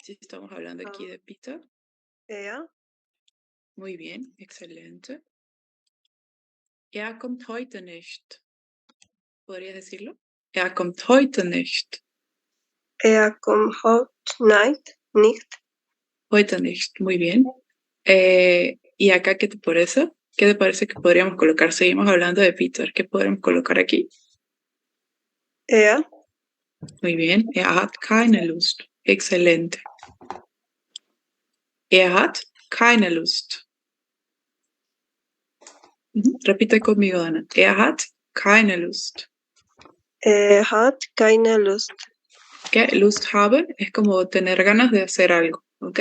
Si estamos hablando aquí de Peter. Er, Muy bien, excelente. Er kommt heute nicht. ¿Podrías decirlo? Er kommt heute nicht. kommt heute nicht. Heute nicht. Muy bien. ¿Y acá qué te parece? ¿Qué te parece que podríamos colocar? Seguimos hablando de Peter. ¿Qué podríamos colocar aquí? Er, Muy bien. Er hat keine Lust. Excelente. Er hat keine Lust. Repite conmigo, Ana. Er hat keine Lust. hat keine Lust. ¿Qué? Lust haben es como tener ganas de hacer algo, ¿ok?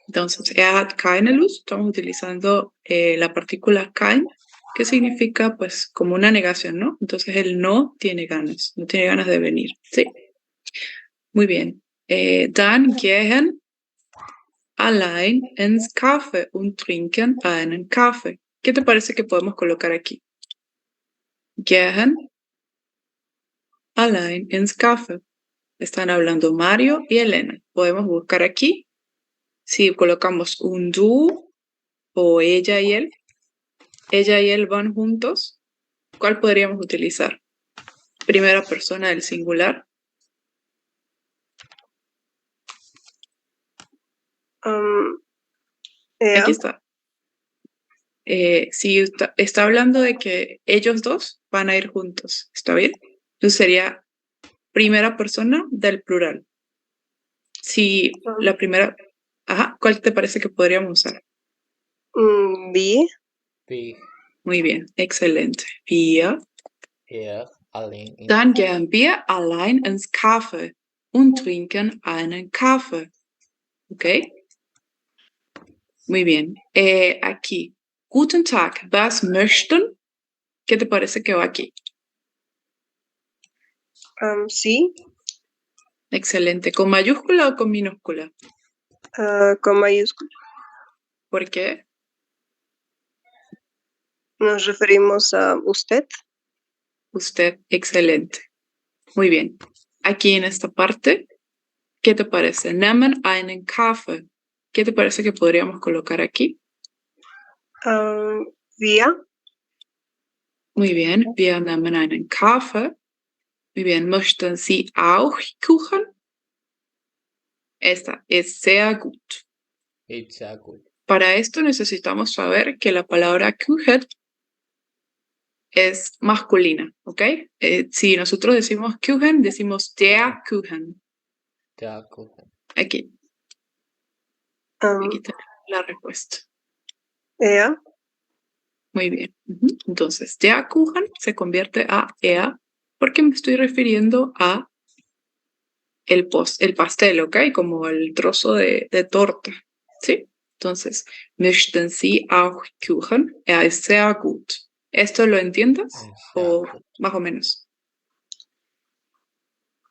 Entonces, er hat keine Lust, estamos utilizando la partícula kein, que significa pues como una negación, ¿no? Entonces él no tiene ganas de venir, ¿sí? Muy bien. Dann gehen allein ins Café und trinken einen Kaffee. ¿Qué te parece que podemos colocar aquí? Gehen allein ins Café. Están hablando Mario y Elena. Podemos buscar aquí si colocamos un du o ella y él van juntos, ¿cuál podríamos utilizar? Primera persona del singular. Er, Aquí está. Si está hablando de que ellos dos van a ir juntos, ¿está bien? Entonces sería primera persona del plural. Si la primera... Ajá, ¿cuál te parece que podríamos usar? wie, Wie Muy bien, excelente. Wir. er allein in Dann gehen wir allein ins Café und trinken einen Kaffee. ¿Ok? Muy bien. Aquí. Guten Tag, was möchten? ¿Qué te parece que va aquí? sí, Excelente. ¿Con mayúscula o con minúscula? con mayúscula. ¿Por qué? Nos referimos a usted. Usted, excelente. Muy bien. Aquí en esta parte, ¿qué te parece? Nehmen einen Kaffee. ¿Qué te parece que podríamos colocar aquí? Wir, Muy bien. Wir nehmen einen Kaffee. Muy bien. ¿Möchten Sie auch Kuchen? Esta es sehr gut. it's sehr gut. Para esto necesitamos saber que la palabra Kuchen es masculina, ¿ok? Si nosotros decimos Kuchen, decimos der Kuchen. Der Kuchen. Aquí um, tenemos la respuesta. er, Muy bien. Entonces, der Kuchen se convierte a er porque me estoy refiriendo a el pastel, ¿ok? Como el trozo de torta, ¿sí? Entonces, möchten Sie auch Kuchen? Er ist sehr gut. ¿Esto lo entiendes? Sehr ¿O gut. más o menos?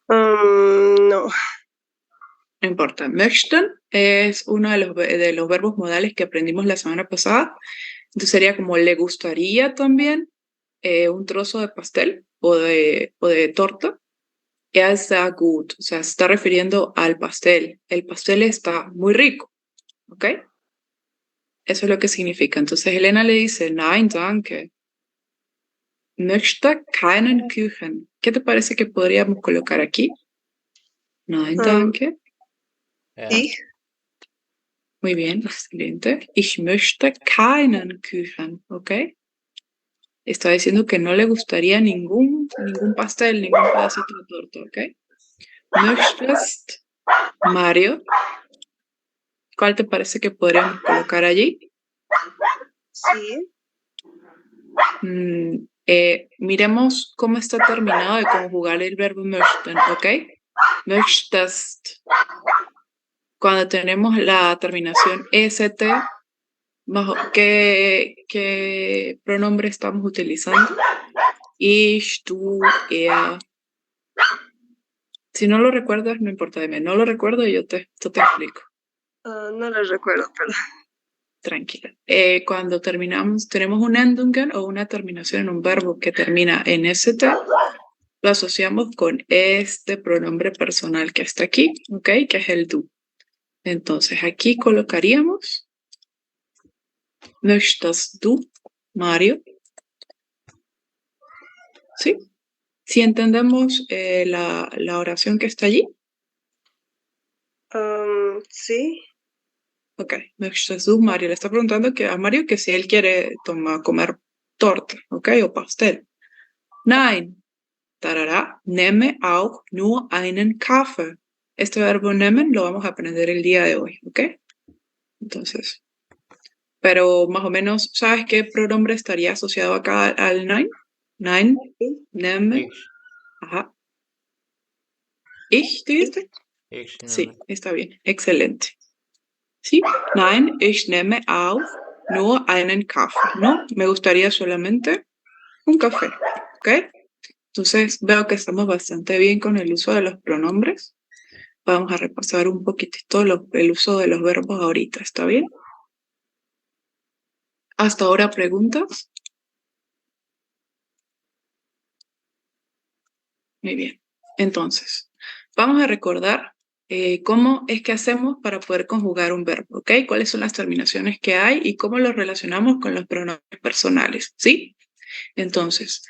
no, No importa. Möchten es uno de los verbos modales que aprendimos la semana pasada. Entonces sería como le gustaría también un trozo de pastel o de torta. Er ist sehr gut. O sea, se está refiriendo al pastel. El pastel está muy rico. ¿Ok? Eso es lo que significa. Entonces Elena le dice, nein, danke. Möchte keinen Kuchen. ¿Qué te parece que podríamos colocar aquí? Nein, danke. Ja. ich, Muy bien, excelente. Ich möchte keinen Kuchen, ¿ok? Está diciendo que no le gustaría ningún pastel, ningún pedacito de torta, ¿ok? Möchtest, Mario. ¿Cuál te parece que podríamos colocar allí? sí, Miremos cómo está terminado de conjugar el verbo möchten, ¿ok? Möchtest. Cuando tenemos la terminación est, ¿qué pronombre estamos utilizando? Ich, du, er. Si no lo recuerdas, no importa de mí. No lo recuerdo y yo te explico. no lo recuerdo, perdón. Tranquila. Cuando tenemos un Endungen o una terminación en un verbo que termina en st, lo asociamos con este pronombre personal que está aquí, ¿ok? Que es el du. Entonces aquí colocaríamos möchtest du, Mario. ¿Sí? Si entendemos la oración que está allí. Sí. Ok, möchtest du, Mario le está preguntando a Mario que si él quiere comer torta, ok, o pastel. Nein, tarará, nehme auch nur einen Kaffee. Este verbo nehmen lo vamos a aprender el día de hoy, ok. Entonces, pero más o menos, ¿sabes qué pronombre estaría asociado acá al nein? Nein, nehme, Ich. ajá. ¿Ich, dijiste? Ich nehme. Sí, está bien, excelente. Sí, nein, ich nehme auch nur einen Kaffee. No, me gustaría solamente un café, ¿ok? Entonces veo que estamos bastante bien con el uso de los pronombres. Vamos a repasar un poquitito el uso de los verbos ahorita, ¿está bien? Hasta ahora, ¿preguntas? Muy bien. Entonces, vamos a recordar cómo es que hacemos para poder conjugar un verbo, ¿ok? ¿Cuáles son las terminaciones que hay y cómo los relacionamos con los pronombres personales, ¿sí? Entonces,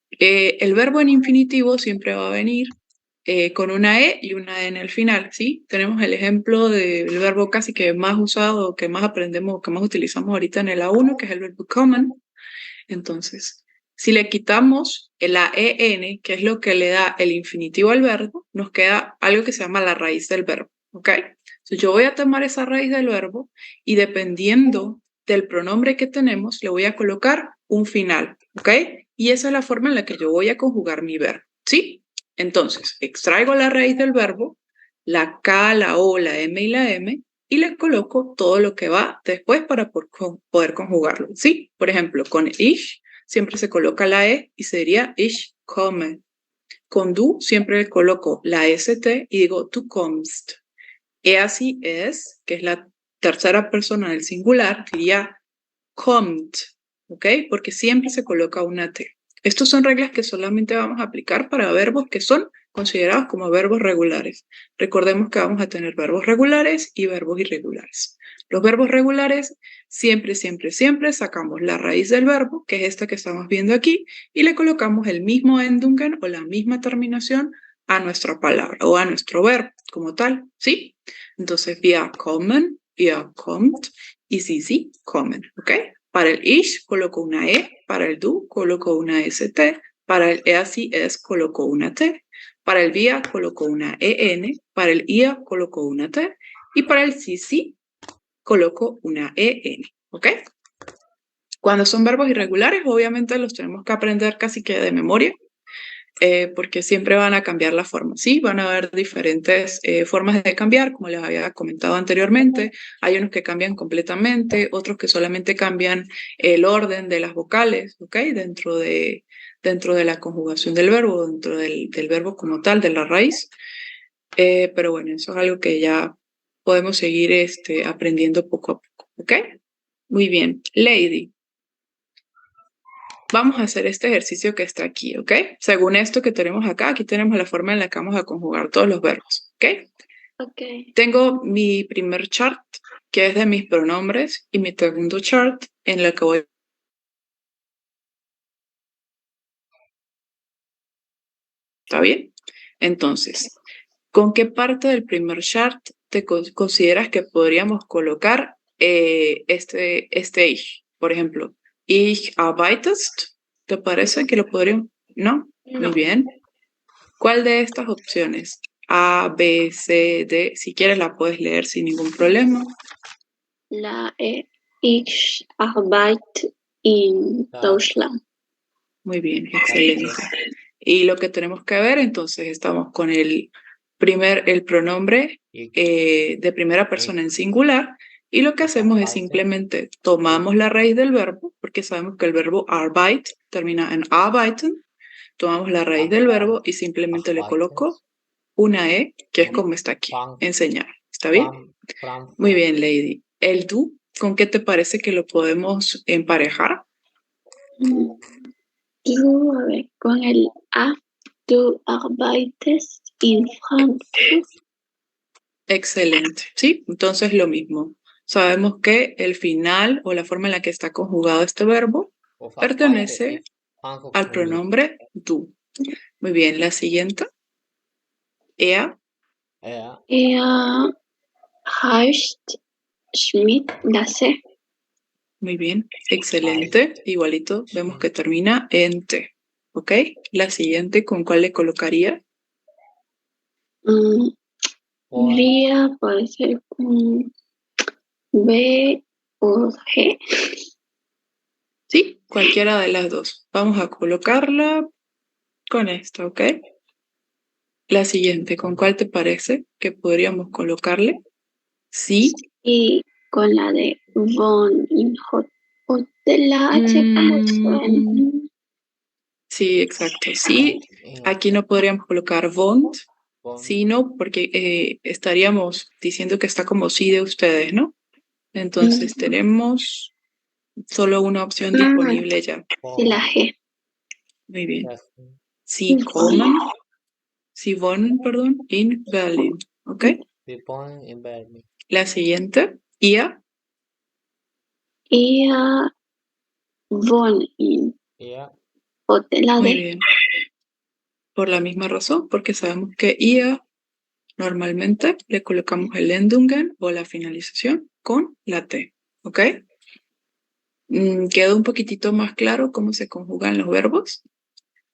el verbo en infinitivo siempre va a venir con una E y una E en el final, ¿sí? Tenemos el ejemplo del verbo casi que más usado, que más aprendemos, que más utilizamos ahorita en el A1, que es el verbo common. Entonces, si le quitamos la EN, que es lo que le da el infinitivo al verbo, nos queda algo que se llama la raíz del verbo, ¿ok? Entonces, yo voy a tomar esa raíz del verbo y dependiendo del pronombre que tenemos, le voy a colocar un final, ¿ok? Y esa es la forma en la que yo voy a conjugar mi verbo, ¿sí? Entonces, extraigo la raíz del verbo, la K, la O, la M y la M, y le coloco todo lo que va después para poder conjugarlo, ¿sí? Por ejemplo, con ich siempre se coloca la E y sería ich komme. Con du siempre le coloco la ST y digo du kommst. Así es, que es la tercera persona del singular, diría kommt, ¿ok? Porque siempre se coloca una T. Estas son reglas que solamente vamos a aplicar para verbos que son considerados como verbos regulares. Recordemos que vamos a tener verbos regulares y verbos irregulares. Los verbos regulares siempre, siempre, siempre sacamos la raíz del verbo, que es esta que estamos viendo aquí, y le colocamos el mismo endungen o la misma terminación a nuestra palabra o a nuestro verbo como tal, ¿sí? Entonces, wir kommen, ihr kommt y sie kommen, ¿ok? Para el ich coloco una E, para el du coloco una ST, para el así es coloco una T, para el wir coloco una EN, para el ihr coloco una T y para el sí coloco una EN, ¿ok? Cuando son verbos irregulares, obviamente los tenemos que aprender casi que de memoria, porque siempre van a cambiar la forma, ¿sí? Van a haber diferentes formas de cambiar, como les había comentado anteriormente. Hay unos que cambian completamente, otros que solamente cambian el orden de las vocales, ¿ok? Dentro de la conjugación del verbo, dentro del verbo como tal, de la raíz. Pero bueno, eso es algo que ya podemos seguir aprendiendo poco a poco, ¿ok? Muy bien. Lady. Vamos a hacer este ejercicio que está aquí, ¿ok? Según esto que tenemos acá, aquí tenemos la forma en la que vamos a conjugar todos los verbos, ¿ok? Ok. Tengo mi primer chart, que es de mis pronombres, y mi segundo chart, en el que voy. ¿Está bien? Entonces, ¿con qué parte del primer chart te consideras que podríamos colocar este ich? Por ejemplo, ich arbeitest, ¿te parece que lo podríamos? ¿No? No. Muy bien. ¿Cuál de estas opciones? A, B, C, D. Si quieres la puedes leer sin ningún problema. La E. Ich arbeite in Deutschland. Muy bien, excelente. Y lo que tenemos que ver, entonces, estamos con el pronombre de primera persona en singular, y lo que hacemos es simplemente tomamos la raíz del verbo, porque sabemos que el verbo arbeit termina en arbeiten, tomamos la raíz del verbo y simplemente le coloco una E, que es como está aquí, enseñar. ¿Está bien? Muy bien, Lady. El du, ¿con qué te parece que lo podemos emparejar? Du, a ver, con el A. Du arbeitest in Frankfurt. Excelente, ¿sí? Entonces lo mismo. Sabemos que el final o la forma en la que está conjugado este verbo Của Pháp quay pertenece thì 한국 al 분이 pronombre du. Muy bien, la siguiente. Er, Er heißt Schmidt Lasse. muy bien, excelente. Igualito, vemos que termina en T. ¿Ok? La siguiente, ¿con cuál le colocaría? Mm, wohnt Wir puede ser con B o G. Sí, cualquiera de las dos. Vamos a colocarla con esta, ¿ok? La siguiente, ¿con cuál te parece que podríamos colocarle? Sí. Y con la de von in hotel la H como suena. Sí, exacto. Sí, in aquí no podríamos colocar wohnt, wohnt sino porque estaríamos diciendo que está como sí de ustedes, ¿no? Entonces tenemos solo una opción disponible ya. Y la wohnt G. Muy bien. Treffen Sie kommen, Sie wohnen, perdón, in Berlin. ¿Ok? wir wohnen in Berlin. La siguiente, ihr, Ihr von in Er hotel la muy D. bien. Por la misma razón, porque sabemos que ihr normalmente le colocamos el Endungen o la finalización con la T. ¿Ok? ¿Quedó un poquitito más claro cómo se conjugan los verbos?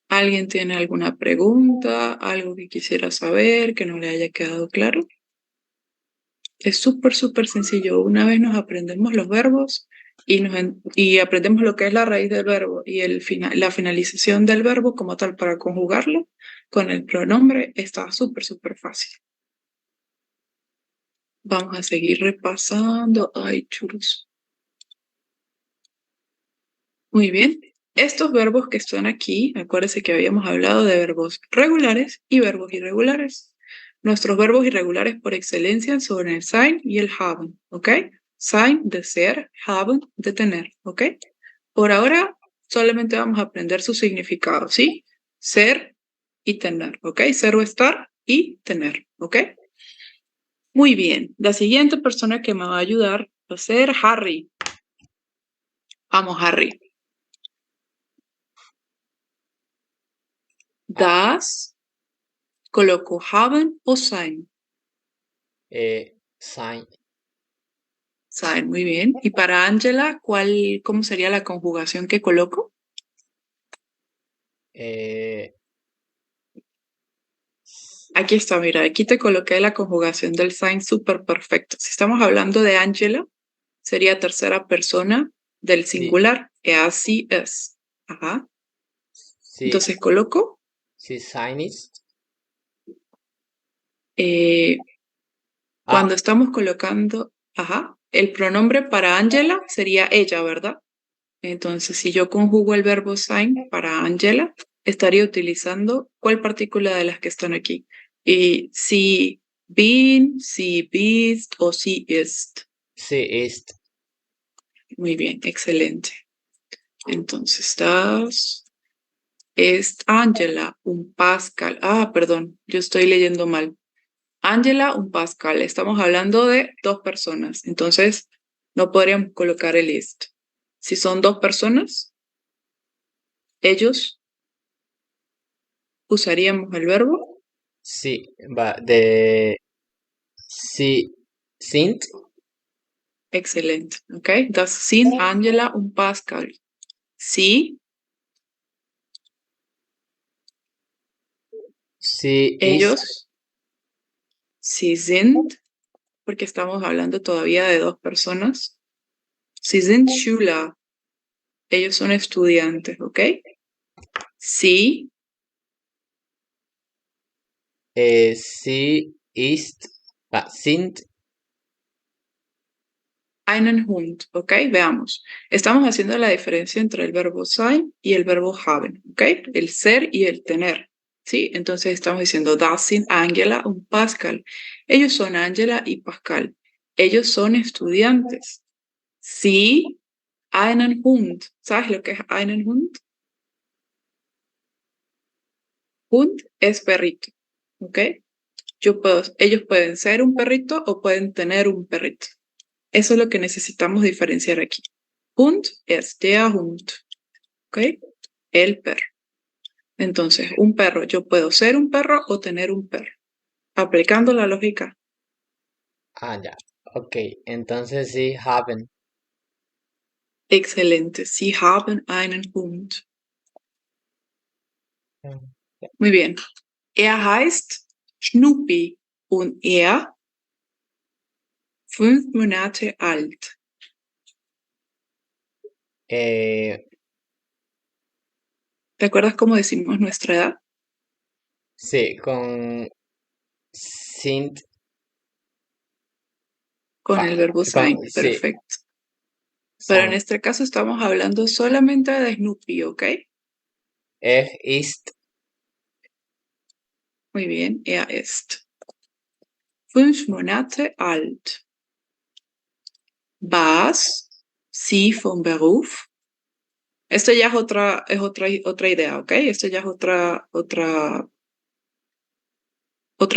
¿Alguien tiene alguna pregunta, algo que quisiera saber, que no le haya quedado claro? Es súper sencillo. Una vez nos aprendemos los verbos y aprendemos lo que es la raíz del verbo y la finalización del verbo como tal para conjugarlo con el pronombre, está súper fácil. Vamos a seguir repasando. Ay, churros. Muy bien. Estos verbos que están aquí, acuérdense que habíamos hablado de verbos regulares y verbos irregulares. Nuestros verbos irregulares por excelencia son el sein y el haben, ¿ok? Sein de ser, haben de tener, ¿ok? Por ahora solamente vamos a aprender su significado, ¿sí? Ser y tener, ¿ok? Ser o estar y tener, ¿ok? Muy bien. La siguiente persona que me va a ayudar va a ser Harry. Vamos, Harry. Das, coloco haben o sein. Sein Sein, muy bien. Y para Angela, ¿cómo sería la conjugación que coloco? Aquí está, mira, aquí te coloqué la conjugación del sein súper perfecto. Si estamos hablando de Angela, sería tercera persona del Sí. singular. Así es. Ajá. Sie Entonces coloco sein ist cuando estamos colocando, ajá, el pronombre para Angela sería ella, ¿verdad? Entonces, si yo conjugo el verbo sein para Angela, estaría utilizando ¿cuál partícula de las que están aquí? Y si bin, si bist o si ist. sie ist Muy bien, excelente. Entonces, es Angela, un Pascal. Ah, perdón, yo estoy leyendo mal. Angela, un Pascal. Estamos hablando de dos personas. Entonces, no podríamos colocar el ist. Si son dos personas, ellos usaríamos el verbo. sie de sie sind Excelente, ¿ok? Das sind Angela und Pascal. Sí, sie ist ellos, sie sind, porque estamos hablando todavía de dos personas. Sie sind Schüler. Ellos son estudiantes, ¿ok? Sí, sie ist sind einen Hund, ¿ok? Veamos. Estamos haciendo la diferencia entre el verbo sein y el verbo haben, ¿ok? El ser y el tener, ¿sí? Entonces estamos diciendo das sind Angela und Pascal. Ellos son Angela y Pascal. Ellos son estudiantes. Sí, einen Hund. ¿Sabes lo que es einen Hund? Hund es perrito, ¿ok? ellos pueden ser un perrito o pueden tener un perrito. Eso es lo que necesitamos diferenciar aquí. Hund es der Hund. ¿Ok? El perro. Entonces, un perro, yo puedo ser un perro o tener un perro. Aplicando la lógica. Ah, ya. Ok, entonces sí, haben. Excelente. Sie haben einen Hund. Mm, Muy bien. Er heißt Schnuppi und er 5 Monate alt. Eh, ¿Te acuerdas cómo decimos nuestra edad? sí, con sind. Con el verbo sein. Sí, Perfecto. Pero en sein. este caso estamos hablando solamente de Snoopy, ¿ok? Ist. Muy bien. Er ist 5 Monate alt. Was Sie vom Beruf? Esto ya es otra idea, ¿ok? Esto ya es otra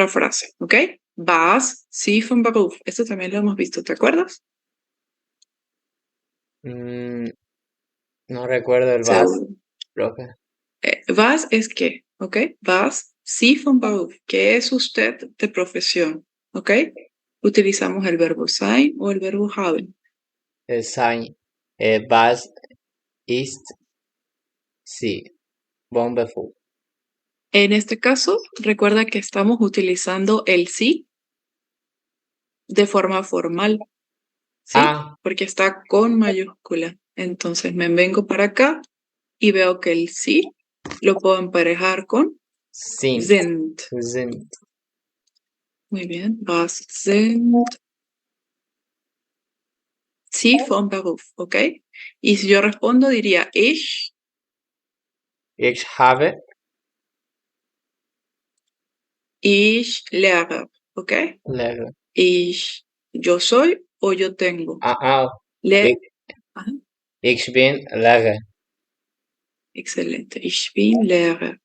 frase, ¿ok? Was Sie vom Beruf. Esto también lo hemos visto, ¿te acuerdas? Mm, no recuerdo el was, Seguro. profe. Was es qué, ¿ok? Was Sie vom Beruf. ¿Qué es usted de profesión? ¿Ok? Utilizamos el verbo sein o el verbo haben. Sein. Was ist sie? Wonderful. En este caso, recuerda que estamos utilizando el sí de forma formal, ¿sí? Ah, Porque está con mayúscula. Entonces me vengo para acá y veo que el sí lo puedo emparejar con sind. sind. Sind. Muy bien. Was sind Sie vom Beruf, ¿ok? Y si yo respondo, diría Ich habe. ich lehre, ¿ok? Lehre. Yo soy o yo tengo. Ah, ah. Le, Ich, ajá, ich bin Lehrer. excelente. Ich bin Lehrer.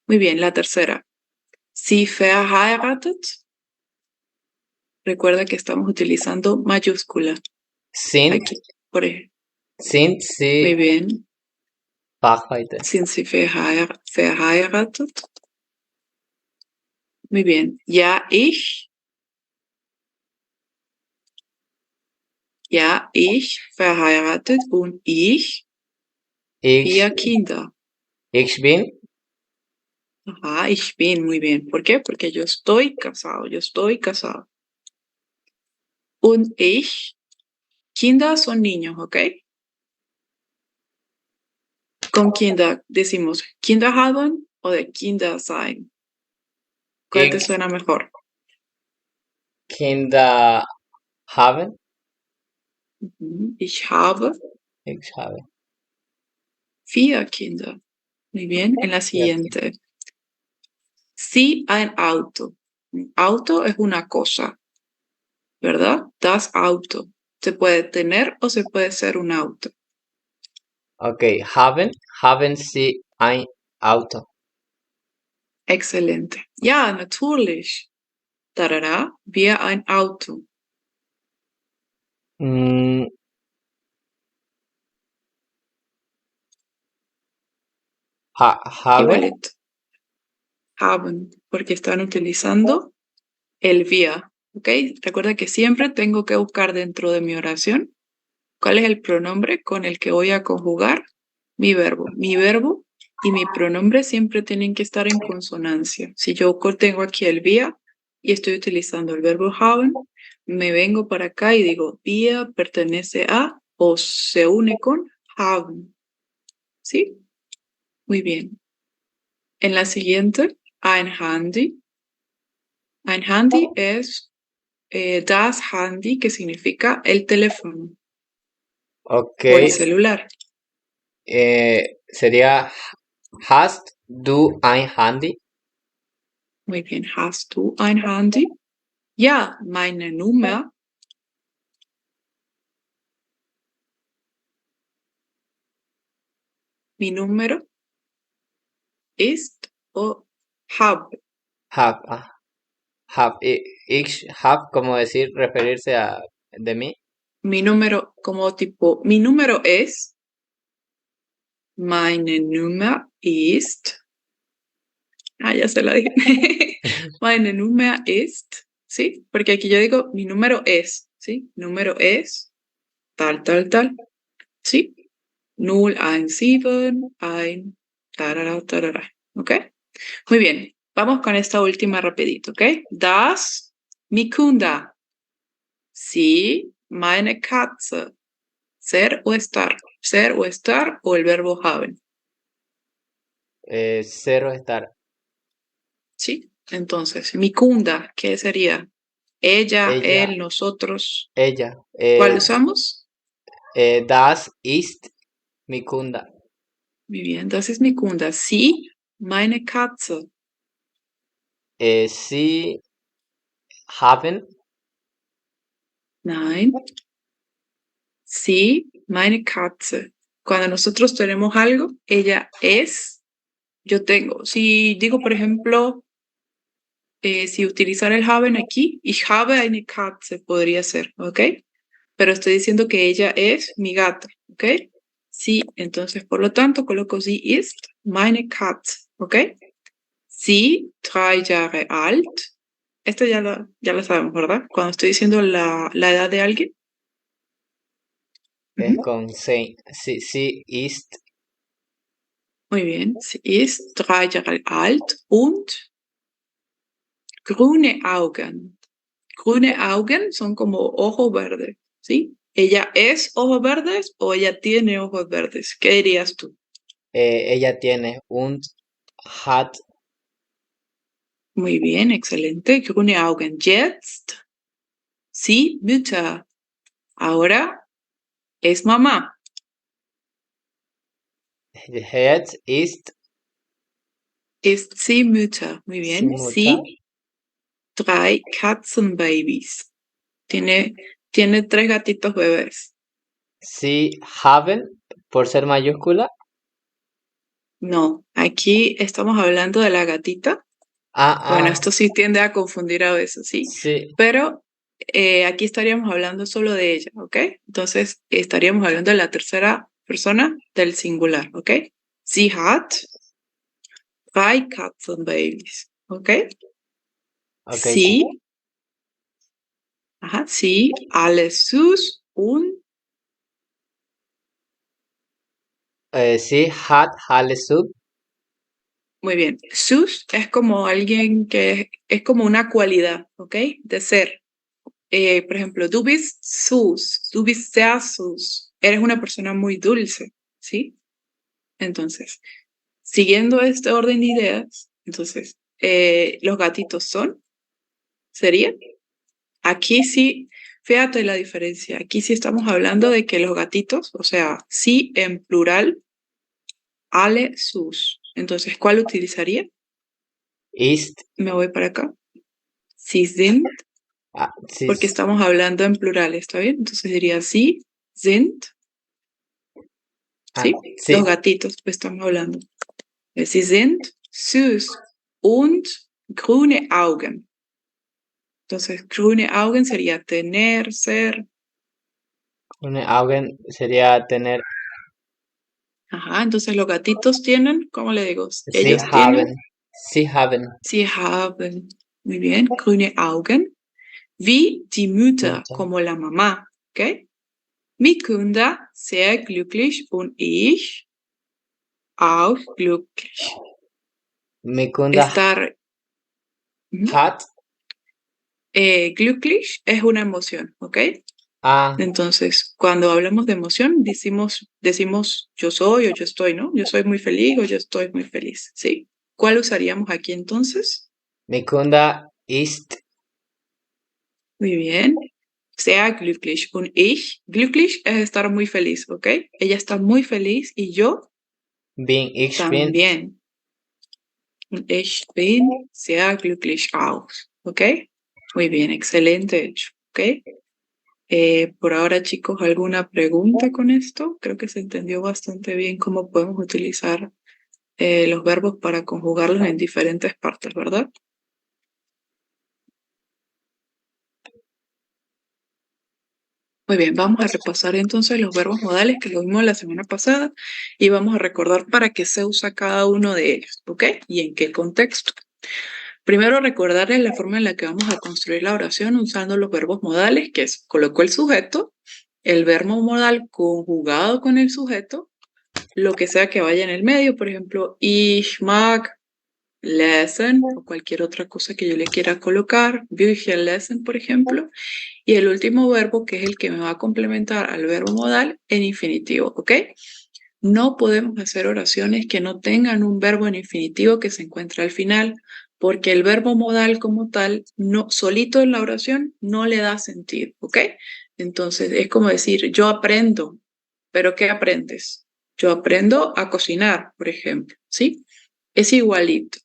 Muy bien, la tercera. Sie verheiratet. Recuerda que estamos utilizando mayúscula Sind. aquí. Por ejemplo. Sind Muy sie bien. verheiratet? Sind Sie verheiratet? Muy bien. Ja, ich verheiratet und ich Ich, 4 Kinder. ich bin. Ajá, ich bin, muy bien. ¿Por qué? Porque yo estoy casado. Und ich, Kinder son niños, ¿ok? Con Kinder decimos Kinder haben o de Kinder sein. ¿Cuál te Ich suena mejor? Kinder haben. Ich habe Ich habe. 4 Kinder. Muy bien. En la siguiente. Sí, ein Auto. Un auto es una cosa, ¿verdad? Das Auto. Se puede tener o se puede ser un auto. Okay, haben Sie ein Auto? Excelente. Ja, natürlich. Tarara, wir ein Auto. Mm, haben. Igualito. Haben, porque están utilizando el wir. ¿Ok? Recuerda que siempre tengo que buscar dentro de mi oración cuál es el pronombre con el que voy a conjugar mi verbo. Mi verbo y mi pronombre siempre tienen que estar en consonancia. Si yo tengo aquí el wir y estoy utilizando el verbo haben, me vengo para acá y digo wir pertenece a o se une con haben. ¿Sí? Muy bien. En la siguiente, ein Handy. Ein Handy es das Handy, que significa el teléfono o el Okay, celular. sería hast du ein Handy? Muy bien, ¿hast du ein Handy? Ja, meine Nummer. Mi número ist o habe. Have. Ah, Have. Ich have, como decir, referirse a de mí. Mi número, como tipo, mi número es, meine Nummer ist, ya se la dije, meine Nummer ist, ¿sí? Porque aquí yo digo, mi número es, ¿sí? Número es, tal, tal, tal, ¿sí? 017, ein, tarara, tarara, ¿ok? Muy bien, vamos con esta última rapidito, ¿ok? Das, mi Kunda, sí, meine Katze, ser o estar o el verbo haben, Cero estar. ¿sí? Entonces, mi Kunda, ¿qué sería? Ella, Ella, él, nosotros. ella. ¿Cuál usamos? Das ist mi Kunda. Muy bien, das ist mi Kunda. Sie, meine Katze. Sie haben. Nein. Sie, meine Katze. Cuando nosotros tenemos algo, ella es, yo tengo. Si digo, por ejemplo, si utilizar el haben aquí, ich habe eine Katze podría ser, ¿ok? Pero estoy diciendo que ella es mi gata, ¿ok? Sí, entonces por lo tanto coloco sie ist meine Katze, ¿ok? Sie, 3 Jahre alt. Esto ya lo sabemos, ¿verdad? Cuando estoy diciendo la edad de alguien. Es Ujú. con sein. Sie ist. Muy bien, sie ist 3 Jahre alt und grüne Augen. Grüne Augen son como ojos verdes, ¿sí? ¿Ella es ojos verdes o ella tiene ojos verdes? ¿Qué dirías tú? Ella tiene und hat. Muy bien, excelente. Grüne Augen. Jetzt, sie, Mütter. Ahora es mamá. Jetzt ist Ist sie Mütter. Muy sie bien. Mutter. Sie, 3 Katzenbabys. Tiene 3 gatitos bebés. Sie haben, por ser mayúscula. No, aquí estamos hablando de la gatita. Bueno, Ah, esto sí tiende a confundir a veces, ¿sí? sí. Pero aquí estaríamos hablando solo de ella, ¿ok? Entonces estaríamos hablando de la tercera persona del singular, ¿ok? Sie hat 3 Katzenbabys, ¿ok? Ok. Sie, sie, alles süß und, Sie hat alles sub. muy bien, süß es como alguien que es como una cualidad, ¿ok? De ser. Por ejemplo, du bist süß, du bist sehr süß, eres una persona muy dulce, ¿sí? Entonces, siguiendo este orden de ideas, entonces, los gatitos serían, aquí sí, fíjate la diferencia, aquí sí estamos hablando de que los gatitos, o sea, sí en plural, alle sus. Entonces, ¿cuál utilizaría? Ist. Me voy para acá. Sie sind, Sí, porque estamos hablando en plural, ¿está bien? Entonces diría sie sind, ¿sí? sí. Los gatitos, pues estamos hablando. Sie sind süß und grüne Augen. Entonces, grüne Augen sería tener, ser. Augen sería tener. Ajá, entonces los gatitos tienen, ¿cómo le digo? Sie Ellos haben. tienen, Sie haben. sie haben, muy bien, grüne Augen, wie die Mütter, Mutter. como la mamá, ¿ok? Mi Kinder sehr glücklich und ich auch glücklich. Mi Kunda Estar hat. glücklich es una emoción, ¿ok? Ah, Entonces, cuando hablamos de emoción, decimos yo soy o yo estoy, ¿no? Yo soy muy feliz o yo estoy muy feliz, ¿sí? ¿Cuál usaríamos aquí entonces? mi Kunda ist. Muy bien. Sehr glücklich. Und ich, glücklich es estar muy feliz, ¿ok? Ella está muy feliz y yo Ich bin. también. Und ich bin sehr glücklich auch, ¿ok? Muy bien, excelente hecho, ¿ok? Por ahora, chicos, ¿alguna pregunta con esto? Creo que se entendió bastante bien cómo podemos utilizar los verbos para conjugarlos en diferentes partes, ¿verdad? Muy bien, vamos a repasar entonces los verbos modales que lo vimos la semana pasada y vamos a recordar para qué se usa cada uno de ellos, ¿ok? Y en qué contexto. Primero recordarles la forma en la que vamos a construir la oración usando los verbos modales, que es coloco el sujeto, el verbo modal conjugado con el sujeto, lo que sea que vaya en el medio, por ejemplo, ich mag lesen o cualquier otra cosa que yo le quiera colocar, Bücher lesen, por ejemplo, y el último verbo que es el que me va a complementar al verbo modal en infinitivo, ¿ok? No podemos hacer oraciones que no tengan un verbo en infinitivo que se encuentra al final, porque el verbo modal como tal, no, solito en la oración, no le da sentido, ¿ok? Entonces es como decir, yo aprendo, pero ¿qué aprendes? Yo aprendo a cocinar, por ejemplo, ¿sí? Es igualito.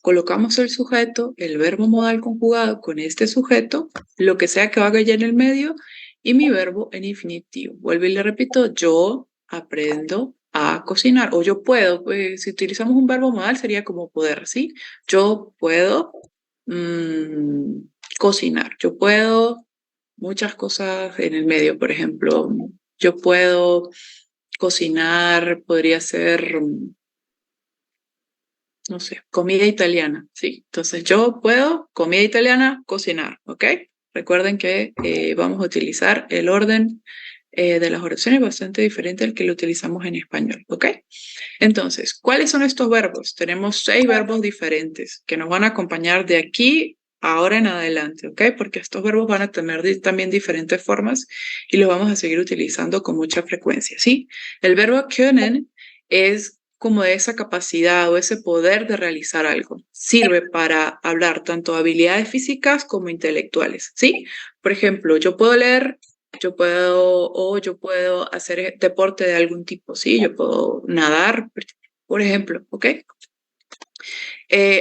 Colocamos el sujeto, el verbo modal conjugado con este sujeto, lo que sea que vaya ya en el medio, y mi verbo en infinitivo. Vuelvo y le repito, yo aprendo a cocinar, o yo puedo, pues, si utilizamos un verbo modal sería como poder, ¿sí? Yo puedo mm, cocinar, yo puedo muchas cosas en el medio, por ejemplo, yo puedo cocinar, podría ser no sé, comida italiana, ¿sí? Entonces yo puedo, comida italiana, cocinar, ¿ok? Recuerden que vamos a utilizar el orden de las oraciones bastante diferente al que lo utilizamos en español, ¿ok? Entonces, ¿cuáles son estos verbos? Tenemos 6 verbos diferentes que nos van a acompañar de aquí ahora en adelante, ¿ok? Porque estos verbos van a tener también diferentes formas y los vamos a seguir utilizando con mucha frecuencia, ¿sí? El verbo können es como esa capacidad o ese poder de realizar algo. Sirve para hablar tanto de habilidades físicas como intelectuales, ¿sí? Por ejemplo, yo puedo leer, yo puedo hacer deporte de algún tipo, ¿sí? Yo puedo nadar, por ejemplo, ¿ok?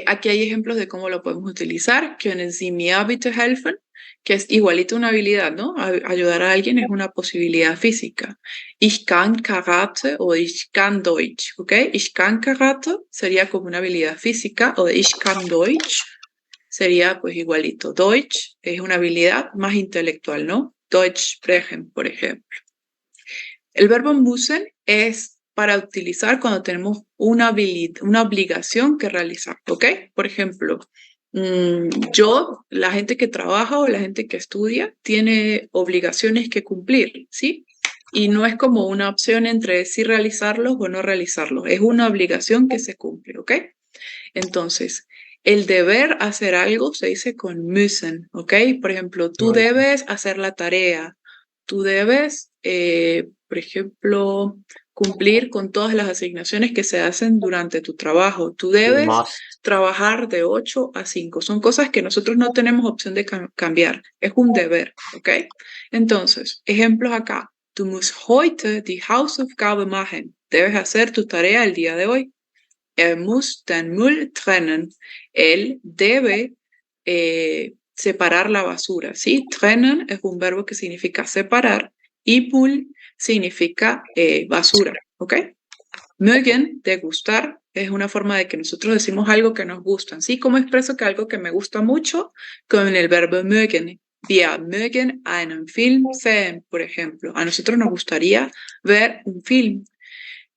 Aquí hay ejemplos de cómo lo podemos utilizar. Können Sie mir bitte helfen? Que es igualito una habilidad, ¿no? Ayudar a alguien es una posibilidad física. Ich kann Karate o ich kann Deutsch, ¿ok? Ich kann Karate sería como una habilidad física o ich kann Deutsch sería pues igualito. Deutsch es una habilidad más intelectual, ¿no? Deutsch sprechen, por ejemplo. El verbo müssen es para utilizar cuando tenemos una obligación que realizar, ¿ok? Por ejemplo, la gente que trabaja o la gente que estudia tiene obligaciones que cumplir, ¿sí? Y no es como una opción entre si realizarlos o no realizarlos, es una obligación que se cumple, ¿ok? Entonces, el deber hacer algo se dice con müssen, ¿ok? Por ejemplo, tú Muy bien. debes hacer la tarea, tú debes, por ejemplo, cumplir con todas las asignaciones que se hacen durante tu trabajo, tú debes Must. trabajar de 8 a 5. Son cosas que nosotros no tenemos opción de cambiar, es un deber, ¿ok? Entonces, ejemplos acá. Du musst heute die Hausaufgabe machen. Debes hacer tu tarea el día de hoy. Muss den Müll trennen. Él debe separar la basura, ¿sí? Trennen es un verbo que significa separar y Müll significa basura, ¿ok? Mögen, de gustar, es una forma de que nosotros decimos algo que nos gusta, ¿sí? ¿Cómo expreso que algo que me gusta mucho? Con el verbo mögen. Wir mögen einen Film sehen, por ejemplo. A nosotros nos gustaría ver un film.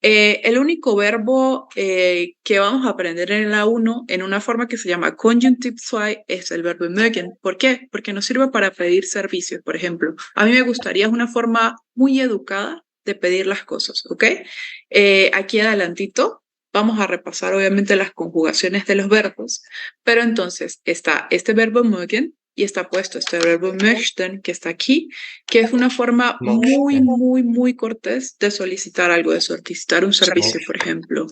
El único verbo que vamos a aprender en la 1 en una forma que se llama Conjunctive 2 es el verbo mögen. ¿Por qué? Porque nos sirve para pedir servicios, por ejemplo. A mí me gustaría, es una forma muy educada de pedir las cosas, ¿ok? Aquí adelantito vamos a repasar obviamente las conjugaciones de los verbos, pero entonces está este verbo mögen y está puesto este verbo möchten que está aquí, que es una forma muy, muy, muy cortés de solicitar algo, de solicitar un servicio, por ejemplo.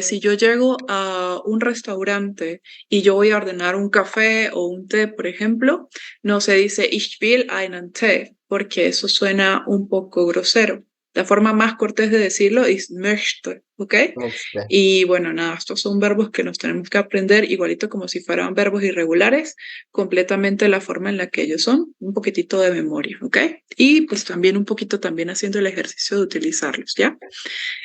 Si yo llego a un restaurante y yo voy a ordenar un café o un té, por ejemplo, no se dice Ich will einen Tee, porque eso suena un poco grosero. La forma más cortés de decirlo es möchte, ¿ok? Möchte. Y bueno, nada, estos son verbos que nos tenemos que aprender igualito como si fueran verbos irregulares, completamente la forma en la que ellos son, un poquitito de memoria, ¿ok? Y pues también un poquito también haciendo el ejercicio de utilizarlos, ¿ya?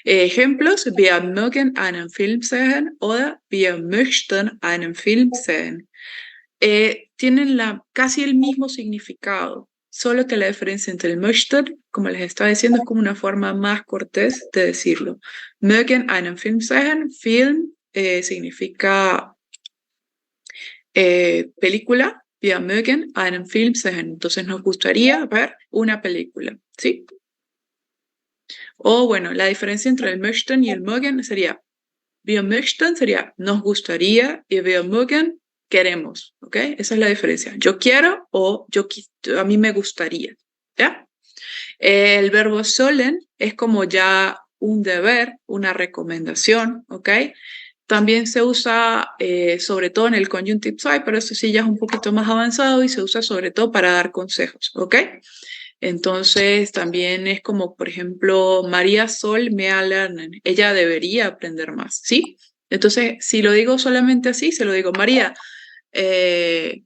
Ejemplos, wir mögen einen Film sehen oder wir möchten einen Film sehen. Tienen casi el mismo significado, solo que la diferencia entre el möchten, como les estaba diciendo, es como una forma más cortés de decirlo. Mögen einen Film sehen. Film significa película. Wir mögen einen Film sehen. Entonces nos gustaría ver una película, ¿sí? O bueno, la diferencia entre el möchten y el mögen sería, wir möchten sería nos gustaría y wir mögen queremos, ¿ok? Esa es la diferencia. Yo quiero o a mí me gustaría, ¿ya? El verbo sollen es como ya un deber, una recomendación, ¿ok? También se usa sobre todo en el conjunctive side, pero eso sí ya es un poquito más avanzado y se usa sobre todo para dar consejos, ¿ok? Entonces también es como, por ejemplo, María Sol mehr lernen. Ella debería aprender más, ¿sí? Entonces, si lo digo solamente así, se lo digo, María, sí,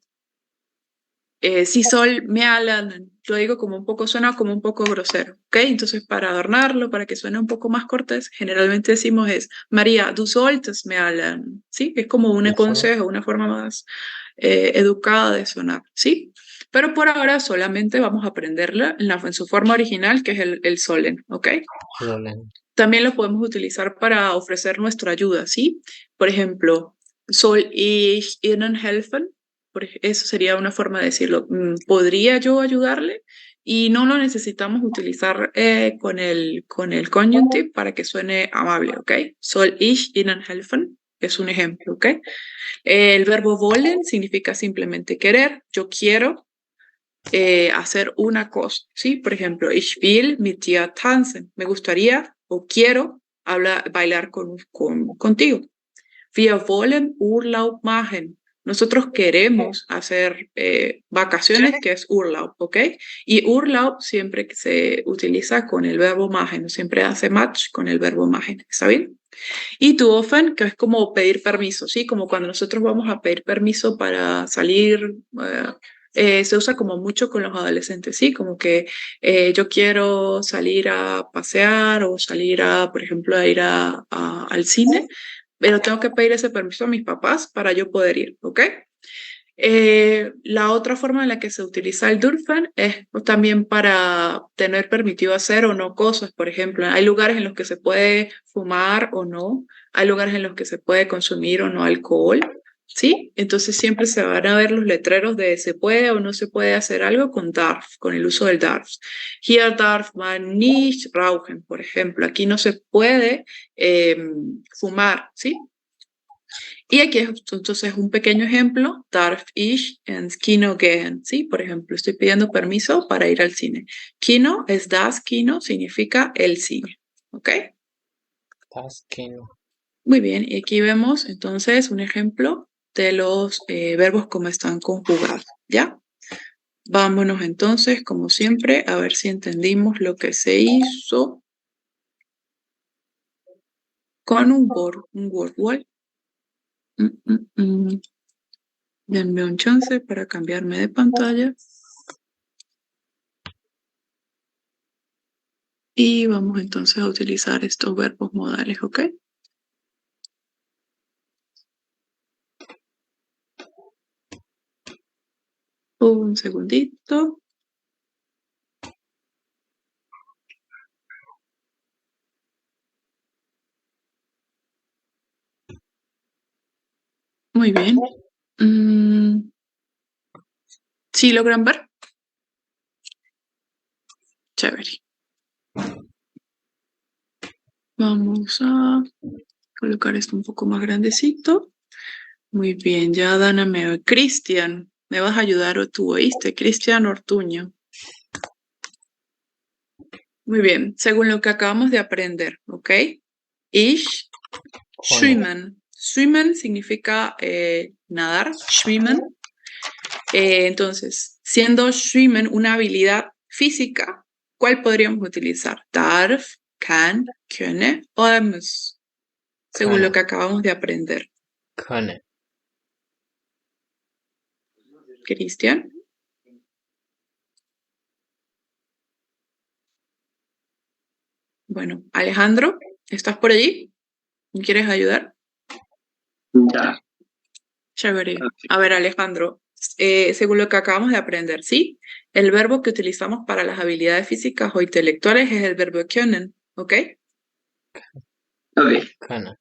Sol mehr lernen. Lo digo como un poco, suena como un poco grosero, ¿ok? Entonces, para adornarlo, para que suene un poco más cortés, generalmente decimos es, María, du solltest mehr lernen, ¿sí? Es como un consejo, una forma más educada de sonar, ¿sí? Pero por ahora solamente vamos a aprenderla en su forma original, que es el sollen, ¿ok? Sollen. También lo podemos utilizar para ofrecer nuestra ayuda, ¿sí? Por ejemplo, soll ich Ihnen helfen? Eso sería una forma de decirlo. ¿Podría yo ayudarle? Y no lo necesitamos utilizar con el conjunctive para que suene amable, ¿ok? Soll ich Ihnen helfen? Es un ejemplo, ¿ok? El verbo wollen significa simplemente querer. Yo quiero hacer una cosa, ¿sí? Por ejemplo, ich will mit dir tanzen. Me gustaría o quiero bailar contigo. Wir wollen Urlaub machen. Nosotros queremos hacer vacaciones, que es Urlaub, ¿ok? Y Urlaub siempre se utiliza con el verbo machen, siempre hace match con el verbo machen, ¿está bien? Y tu offen, que es como pedir permiso, ¿sí? Como cuando nosotros vamos a pedir permiso para salir, se usa como mucho con los adolescentes, ¿sí? Como que yo quiero salir a pasear o salir a, por ejemplo, a ir al cine, pero tengo que pedir ese permiso a mis papás para yo poder ir, ¿ok? La otra forma en la que se utiliza el dürfen es también para tener permitido hacer o no cosas. Por ejemplo, hay lugares en los que se puede fumar o no, hay lugares en los que se puede consumir o no alcohol, ¿sí? Entonces siempre se van a ver los letreros de se puede o no se puede hacer algo con darf, con el uso del darf. Hier darf man nicht rauchen, por ejemplo. Aquí no se puede fumar, ¿sí? Y aquí entonces un pequeño ejemplo, darf ich ins Kino gehen? Sí, por ejemplo, estoy pidiendo permiso para ir al cine. Kino es das Kino, significa el cine, ¿ok? Das Kino. Muy bien, y aquí vemos entonces un ejemplo de los verbos como están conjugados, ¿ya? Vámonos entonces, como siempre, a ver si entendimos lo que se hizo con un word wall. Denme un chance para cambiarme de pantalla. Y vamos entonces a utilizar estos verbos modales, ¿ok? Un segundito. Muy bien. ¿Sí logran ver? Chévere. Vamos a colocar esto un poco más grandecito. Muy bien, ya Dana me ve. Cristian, ¿me vas a ayudar o tú oíste? Cristian Ortuño. Muy bien, según lo que acabamos de aprender, ¿ok? Ich schwimmen. Schwimmen significa nadar, schwimmen. Entonces, siendo schwimmen una habilidad física, ¿cuál podríamos utilizar? Darf, kann, könne o muss, según lo que acabamos de aprender. Könne. Cristian. Bueno, Alejandro, ¿estás por allí? ¿Me quieres ayudar? Ya. Chévere. A ver, Alejandro, según lo que acabamos de aprender, ¿sí? El verbo que utilizamos para las habilidades físicas o intelectuales es el verbo können, ¿ok? Okay. Können.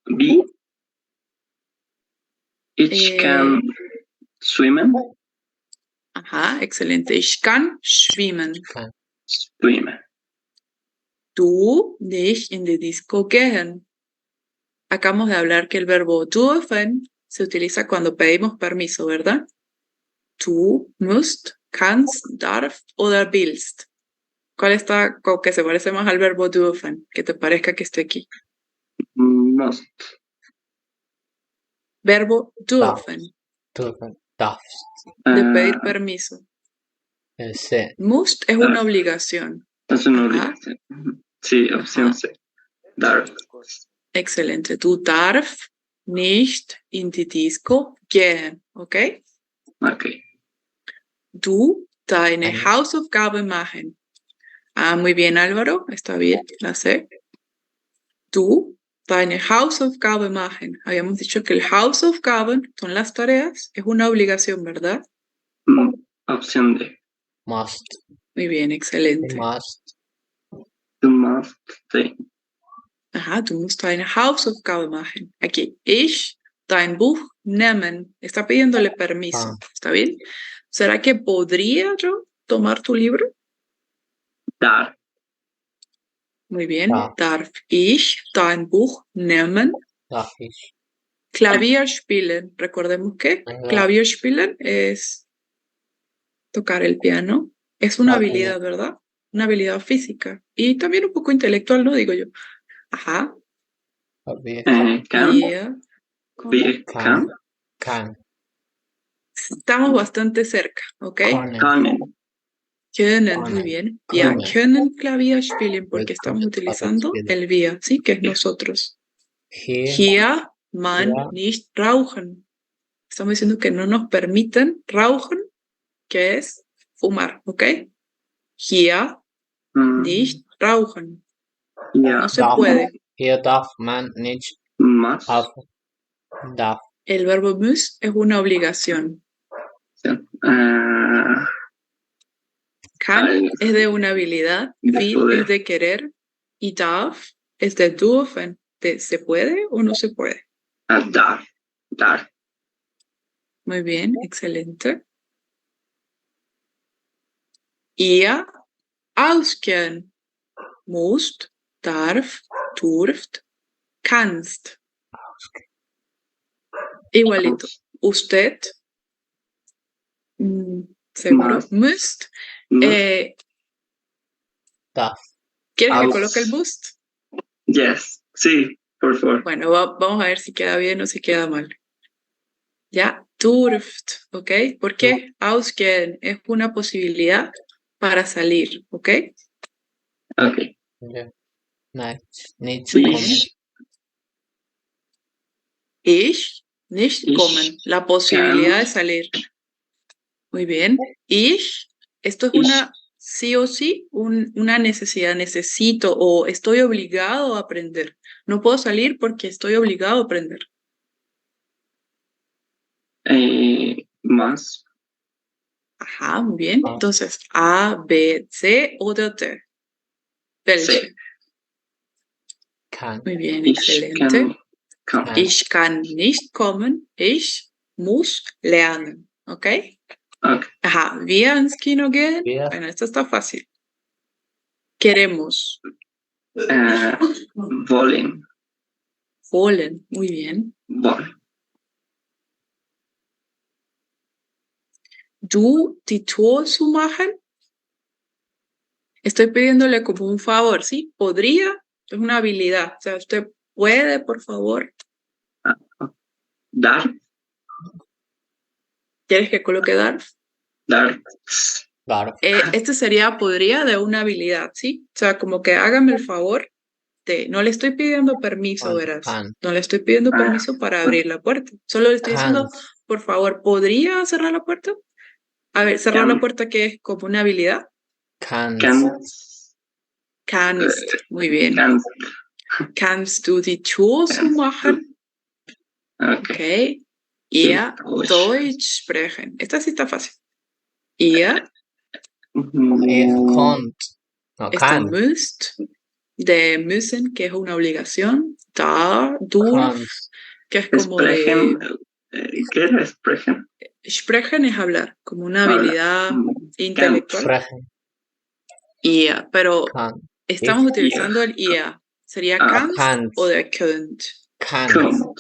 B. Ich can swimmen. Ajá, excelente. Ich kann schwimmen. Kann. Swimmen. Du nicht in die Disco gehen. Acabamos de hablar que el verbo dürfen se utiliza cuando pedimos permiso, ¿verdad? Du musst, kannst, darfst oder willst. ¿Cuál está que se parece más al verbo dürfen? Que te parezca que esté aquí. Must. Verbo dürfen, Dürfen. Darfst. de pedir permiso. Sí. Must es una obligación. Es una Ajá. obligación. Sí, opción Ajá. C. Darf. Excelente. Du darfst nicht in die Disco gehen, ¿ok? Okay. Du deine Eine. Hausaufgaben machen. Ah, muy bien, Álvaro. Está bien, la sé. Du deine Hausaufgaben machen. Habíamos dicho que el Hausaufgaben son las tareas. Es una obligación, ¿verdad? Opción D. Must. Muy bien, excelente. Must. Du must. Sí. Ajá, du musst deine Hausaufgaben machen. Aquí, ich dein Buch nehmen. Está pidiéndole permiso. Ah. ¿Está bien? ¿Será que podría yo tomar tu libro? Darf. Muy bien. Ja. Darf ich dein Buch nehmen? Darf ich. Klavier spielen. Recordemos que Ajá. Klavier spielen es tocar el piano. Es una Clavier. habilidad, ¿verdad? Una habilidad física. Y también un poco intelectual, ¿no? Digo yo. Ajá. Wir Can. Wir Wir kann. can. Kann. Estamos bastante cerca, ¿ok? Können. Können. Können, Können. muy bien. Ya, Können. können Klavier spielen porque Mit estamos Kunst utilizando spielen. el wir, ¿sí? Que es nosotros. Hier. Hier man Ja. nicht rauchen. Estamos diciendo que no nos permiten rauchen, que es fumar, ¿ok? Hier nicht rauchen. Ja. No se Darf. puede. Hier darf man nicht Must. auf. Darf. El verbo muss es una obligación. Sí. Kann es de una habilidad, De will poder. es de querer y darf es de dürfen, de se puede o no se puede. Darf. Darf. Muy bien, excelente. Ihr ausgehen musst, darf, dürft, kannst. Igualito. Usted, seguro, Must. müsst. Must. Darf. ¿Quieres que Aus. coloque el must? Yes. Sí, por favor. Bueno, vamos a ver si queda bien o si queda mal. Ya, dürft, ¿ok? ¿Por qué? Ausgehen es una posibilidad para salir, ¿ok? Okay. Ja. Nein. Nicht Muy kommen. bien. Ich, nicht Ich kommen, la posibilidad de kann. salir. Muy bien. Ich, esto es Ich. una sí o sí, una necesidad, necesito o estoy obligado a aprender. No puedo salir porque estoy obligado a aprender. Must. Ajá, muy bien. Ah. Entonces, A, B, C oder D. Welche? Sí. Kann. Muy bien, Ich excelente. kann. Come. Ich kann nicht kommen, ich muss lernen. ¿Ok? Okay. Ajá, wir ins Kino gehen. Wir. Bueno, esto está fácil. Queremos, Wollen. wollen. Muy bien. Wollen. Du die Tür zu machen. Estoy pidiéndole como un favor, ¿sí? Podría, es una habilidad. O sea, usted puede, por favor. Darf. ¿Quieres que coloque darf? Darf. Darf. Este sería podría de una habilidad, ¿sí? O sea, como que hágame el favor de, no le estoy pidiendo permiso, Kann. verás. Kann. No le estoy pidiendo permiso para abrir la puerta. Solo le estoy diciendo, Kannst. por favor, ¿podría cerrar la puerta? A ver, cerrar la puerta, que es como una habilidad. Kannst. Kannst. Muy bien. Kannst. Kannst du die Tür zumachen? Okay. Okay. Ihr Deutsch. Deutsch sprechen. Esta sí está fácil. Ihr, Konnt. No, esta kann. müsst, de müssen, que es una obligación. Da, durf, Kann. que es como Sprechen. de... ¿Qué era sprechen? Sprechen es hablar, como una Hablar. habilidad Mm, intelectual. Sprechen. Ia, pero Kann. estamos Ich. utilizando el ia. ¿Sería Ah, kannst kannst. o de könnt? Kannst. Kommt.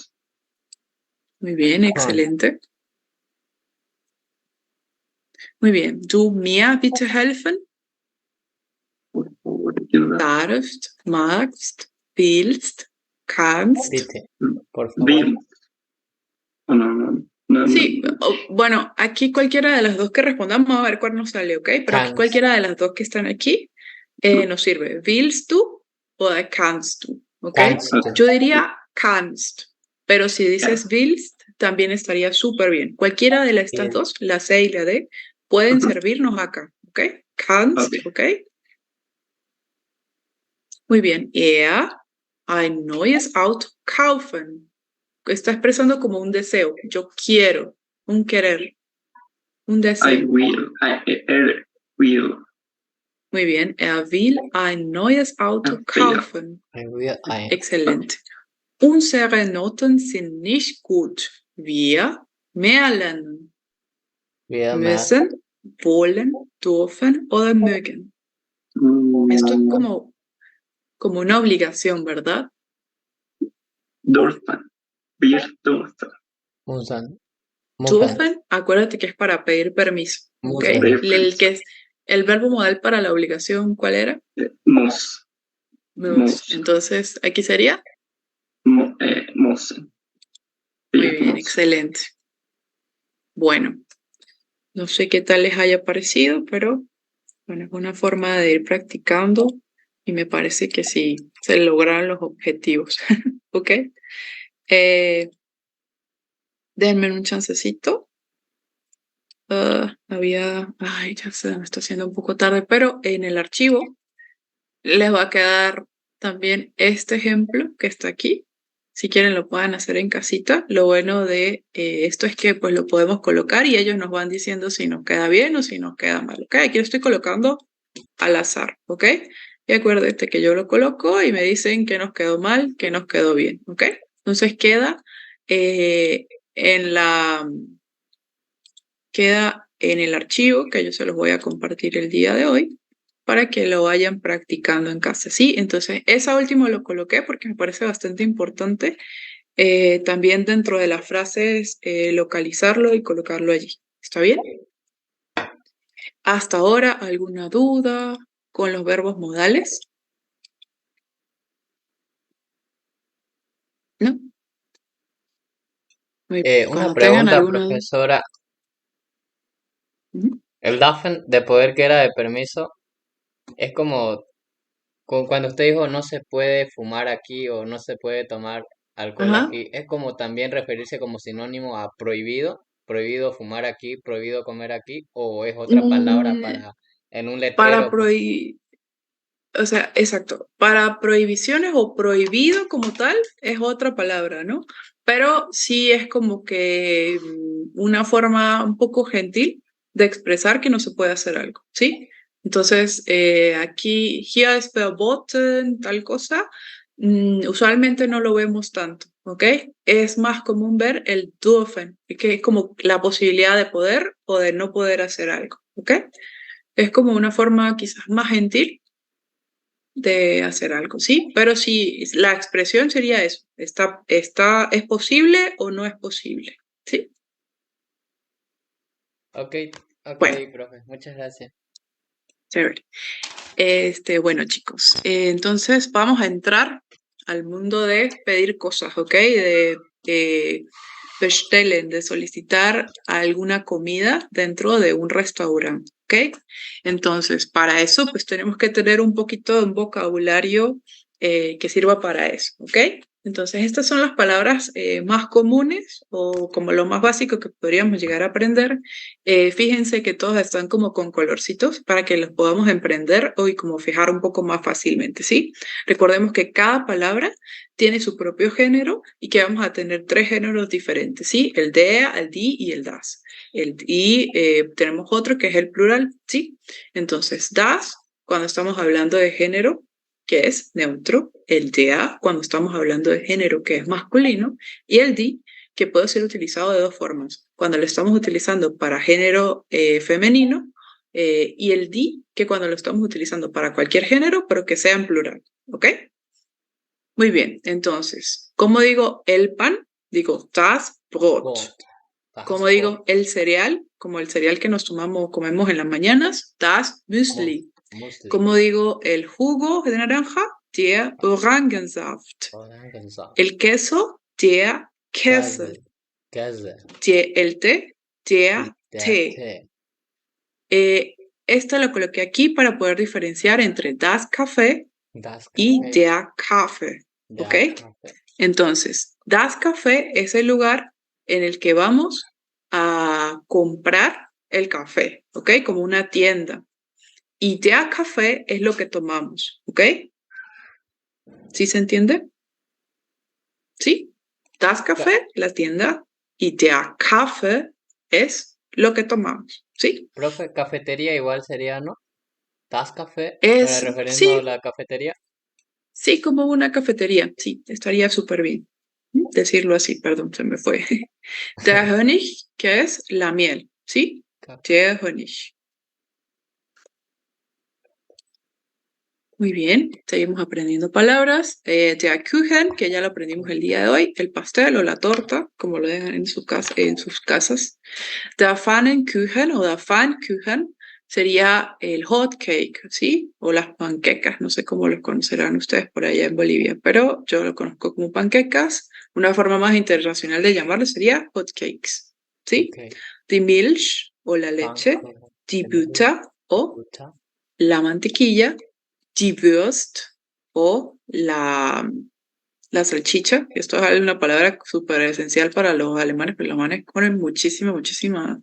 Muy bien, excelente. Muy bien. Du mir bitte helfen? Darfst, magst, willst, kannst. Bitte. Por favor. Will. Oh, no. Sí, bueno, aquí cualquiera de las dos que respondamos, vamos a ver cuál nos sale, ¿ok? Pero aquí Kannst. cualquiera de las dos que están aquí nos sirve. ¿Willst du o kannst du? ¿Ok? Kannst du. Yo diría kannst, pero si dices willst, también estaría súper bien. Cualquiera de estas Bien. dos, la C y la D, pueden Ujú. servirnos acá, ¿ok? Kannst, Ok. ¿ok? Muy bien. Ein neues Auto kaufen. Está expresando como un deseo. Yo quiero, un querer, un I deseo. will. Will. Muy bien. Will ein neues Auto will. kaufen. I will ein. Excelente. Unsere Noten sind nicht gut. Wir mehr lernen. Wir Müssen, wollen, dürfen oder mögen. Esto es como una obligación, ¿verdad? Dürfen. Wir dürfen. Müssen. Dürfen, acuérdate que es para pedir permiso. ¿Ok? Müssen. El verbo modal para la obligación, ¿cuál era? Muss. Muss. Entonces, aquí sería. Müssen. Muy bien, excelente. Bueno, no sé qué tal les haya parecido, pero bueno, es una forma de ir practicando y me parece que sí se lograron los objetivos. ¿Ok? Denme un chancecito. Ay, ya se me está haciendo un poco tarde, pero en el archivo les va a quedar también este ejemplo que está aquí. Si quieren lo pueden hacer en casita. Lo bueno de esto es que pues lo podemos colocar y ellos nos van diciendo si nos queda bien o si nos queda mal. ¿Ok? Aquí lo estoy colocando al azar. ¿Ok? Y acuérdate que yo lo coloco y me dicen que nos quedó mal, que nos quedó bien. ¿Ok? Entonces queda queda en el archivo que yo se los voy a compartir el día de hoy para que lo vayan practicando en casa. Sí, entonces esa última lo coloqué porque me parece bastante importante también dentro de las frases localizarlo y colocarlo allí. ¿Está bien? Hasta ahora, ¿alguna duda con los verbos modales? ¿No? Una Cuando tengan pregunta, alguna duda. profesora. Ujú. El dürfen de poder que era de permiso es como cuando usted dijo no se puede fumar aquí o no se puede tomar alcohol Ajá. aquí, es como también referirse como sinónimo a prohibido, prohibido fumar aquí, prohibido comer aquí, o es otra palabra para en un Para letrero. prohibir, o sea, exacto, para prohibiciones o prohibido como tal es otra palabra, ¿no? Pero sí es como que una forma un poco gentil de expresar que no se puede hacer algo, ¿sí? Entonces, aquí, hier ist verboten, tal cosa, usualmente no lo vemos tanto, ¿ok? Es más común ver el dürfen, que es como la posibilidad de poder o de no poder hacer algo, ¿ok? Es como una forma quizás más gentil de hacer algo, ¿sí? Pero sí, la expresión sería eso, ¿es posible o no es posible? ¿Sí? Ok, Bueno, profe, muchas gracias. chévere. Bueno, chicos, entonces vamos a entrar al mundo de pedir cosas, ¿ok? De bestellen, de solicitar alguna comida dentro de un restaurante, ¿ok? Entonces, para eso, pues tenemos que tener un poquito de un vocabulario que sirva para eso, ¿ok? Entonces, estas son las palabras más comunes o como lo más básico que podríamos llegar a aprender. Fíjense que todos están como con colorcitos para que los podamos emprender o y como fijar un poco más fácilmente, ¿sí? Recordemos que cada palabra tiene su propio género y que vamos a tener 3 géneros diferentes, ¿sí? El der, el die y el das. Tenemos otro que es el plural, ¿sí? Entonces, das, cuando estamos hablando de género, que es neutro, el der cuando estamos hablando de género, que es masculino, y el die, que puede ser utilizado de 2 formas. Cuando lo estamos utilizando para género femenino, y el die, que cuando lo estamos utilizando para cualquier género, pero que sea en plural, ¿ok? Muy bien, entonces, ¿cómo digo el pan? Digo das Brot. Brot. Das ¿Cómo Brot. digo el cereal? Como el cereal que nos comemos en las mañanas, das Müsli. Müsli. ¿Cómo digo el jugo de naranja? Der Orangensaft. Orangensaft. El queso, der Käse. Käse. El té, der Tee. Esto lo coloqué aquí para poder diferenciar entre das Café Das y Café. der Kaffee. Der ¿Ok? Kaffee. Entonces, das Café es el lugar en el que vamos a comprar el café, ¿ok? Como una tienda. Y der Café es lo que tomamos, ¿ok? ¿Sí se entiende? ¿Sí? Das Café, la tienda, y der Kaffee es lo que tomamos, ¿sí? Profe, cafetería igual sería, ¿no? Das Café, para referirnos a la cafetería. Sí, como una cafetería, sí, estaría súper bien. Decirlo así, perdón, se me fue. Der Honig, que es la miel, ¿sí? Der Honig. Muy bien, seguimos aprendiendo palabras. Der Kuchen, que ya lo aprendimos el día de hoy, el pastel o la torta, como lo dejan en sus casas. Der Pfannkuchen o der Pfannkuchen sería el hot cake, ¿sí? O las panquecas, no sé cómo los conocerán ustedes por allá en Bolivia, pero yo lo conozco como panquecas. Una forma más internacional de llamarlo sería hot cakes, ¿sí? Okay. Die Milch o la leche, die Butter o la mantequilla, die Wurst o la salchicha. Esto es una palabra súper esencial para los alemanes, pero los alemanes ponen muchísima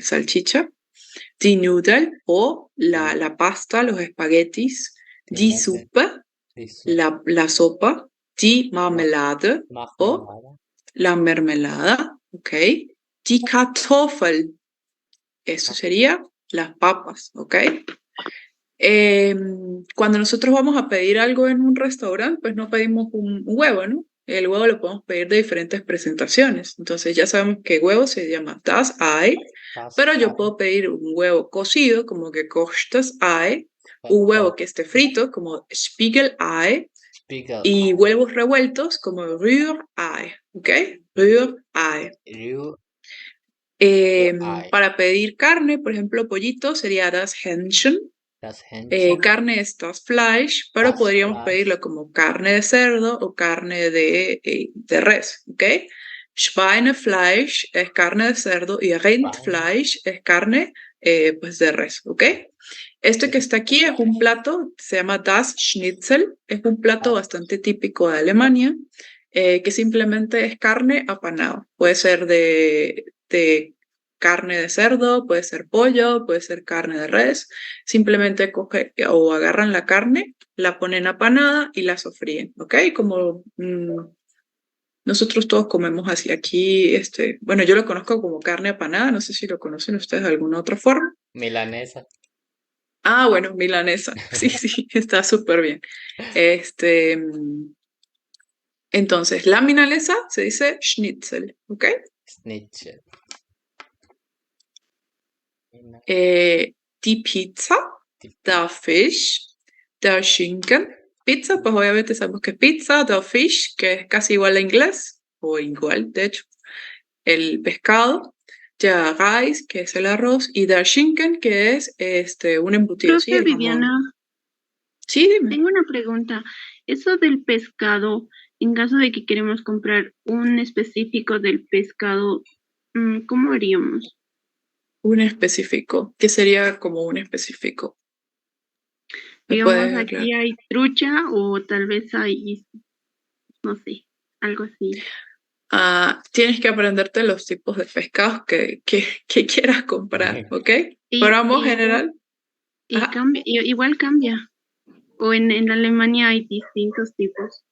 salchicha. Die Nudeln o la pasta, los espaguetis. Die Suppe, la sopa. Die Marmelade o la mermelada. ¿Ok? Die Kartoffel. Eso sería las papas. ¿Ok? Cuando nosotros vamos a pedir algo en un restaurante, pues no pedimos un huevo, ¿no? El huevo lo podemos pedir de diferentes presentaciones. Entonces ya sabemos que huevo se llama das Ei, pero yo puedo pedir un huevo cocido, como gekochtes Ei, un huevo que esté frito, como Spiegelei, y huevos revueltos, como Rührei, ¿ok? Rührei. Para pedir carne, por ejemplo, pollito, sería das Hähnchen. Carne es das Fleisch, pero podríamos pedirlo como carne de cerdo o carne de res, ¿ok? Schweinefleisch es carne de cerdo y Rindfleisch es carne pues de res, ¿ok? Esto que está aquí es un plato, se llama das Schnitzel, es un plato bastante típico de Alemania, que simplemente es carne apanada. Puede ser de carne de cerdo, puede ser pollo, puede ser carne de res. Simplemente coge o agarran la carne, la ponen apanada y la sofríen, ¿ok? Como nosotros todos comemos así. Aquí, bueno, yo lo conozco como carne apanada, no sé si lo conocen ustedes de alguna otra forma. Milanesa. Ah, bueno, milanesa. Sí, sí, está súper bien. Entonces, la milanesa se dice Schnitzel, ¿ok? Schnitzel. Die Pizza, der Fisch, der Schinken. Pizza, pues obviamente sabemos que es pizza, der Fisch, que es casi igual a inglés, o igual, de hecho, el pescado, der Reis, que es el arroz, y der Schinken, que es un embutido. Profe, ¿sí? El Viviana, jamón. Sí, dime. tengo una pregunta. Eso del pescado, en caso de que queremos comprar un específico del pescado, ¿cómo haríamos? Un específico. ¿Qué sería como un específico? Digamos, aquí hay trucha o tal vez hay no sé, algo así. Tienes que aprenderte los tipos de pescados que quieras comprar, ¿ok? Pero vamos general. Y Ajá. cambia, igual cambia. O en Alemania hay distintos tipos.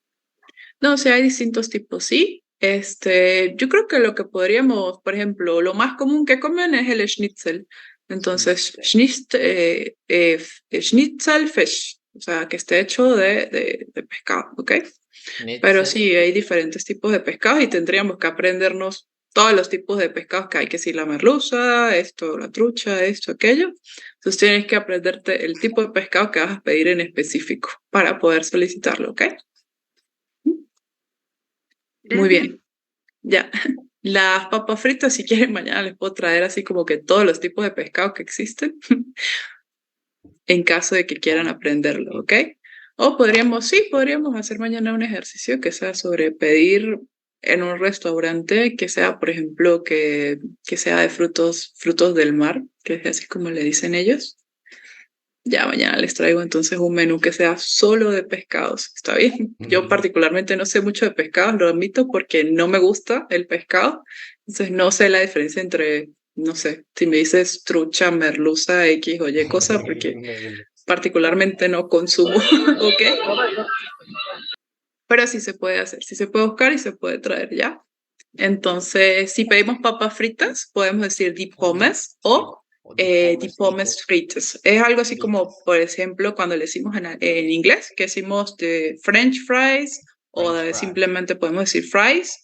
No, sí hay distintos tipos, sí. Yo creo que lo que podríamos, por ejemplo, lo más común que comen es el schnitzel. Entonces, schnitzelfisch, o sea, que esté hecho de pescado, ¿ok? Pero Schnitzel. sí, hay diferentes tipos de pescados y tendríamos que aprendernos todos los tipos de pescados que hay, que si la merluza, esto, la trucha, esto, aquello. Entonces tienes que aprenderte el tipo de pescado que vas a pedir en específico para poder solicitarlo, ¿ok? Muy Gracias. bien, ya. Las papas fritas, si quieren, mañana les puedo traer así como que todos los tipos de pescado que existen en caso de que quieran aprenderlo, ¿ok? O podríamos hacer mañana un ejercicio que sea sobre pedir en un restaurante que sea, por ejemplo, que sea de frutos del mar, que es así como le dicen ellos. Ya mañana les traigo entonces un menú que sea solo de pescados, ¿está bien? Yo particularmente no sé mucho de pescados, lo admito, porque no me gusta el pescado, entonces no sé la diferencia entre, no sé, si me dices trucha, merluza, X o Y cosa, porque particularmente no consumo, ¿ok? Pero sí se puede hacer, sí se puede buscar y se puede traer, ¿ya? Entonces, si pedimos papas fritas, podemos decir die Pommes o die Pommes fritas. Es algo así como, por ejemplo, cuando le decimos en inglés, que decimos de French fries o simplemente podemos decir fries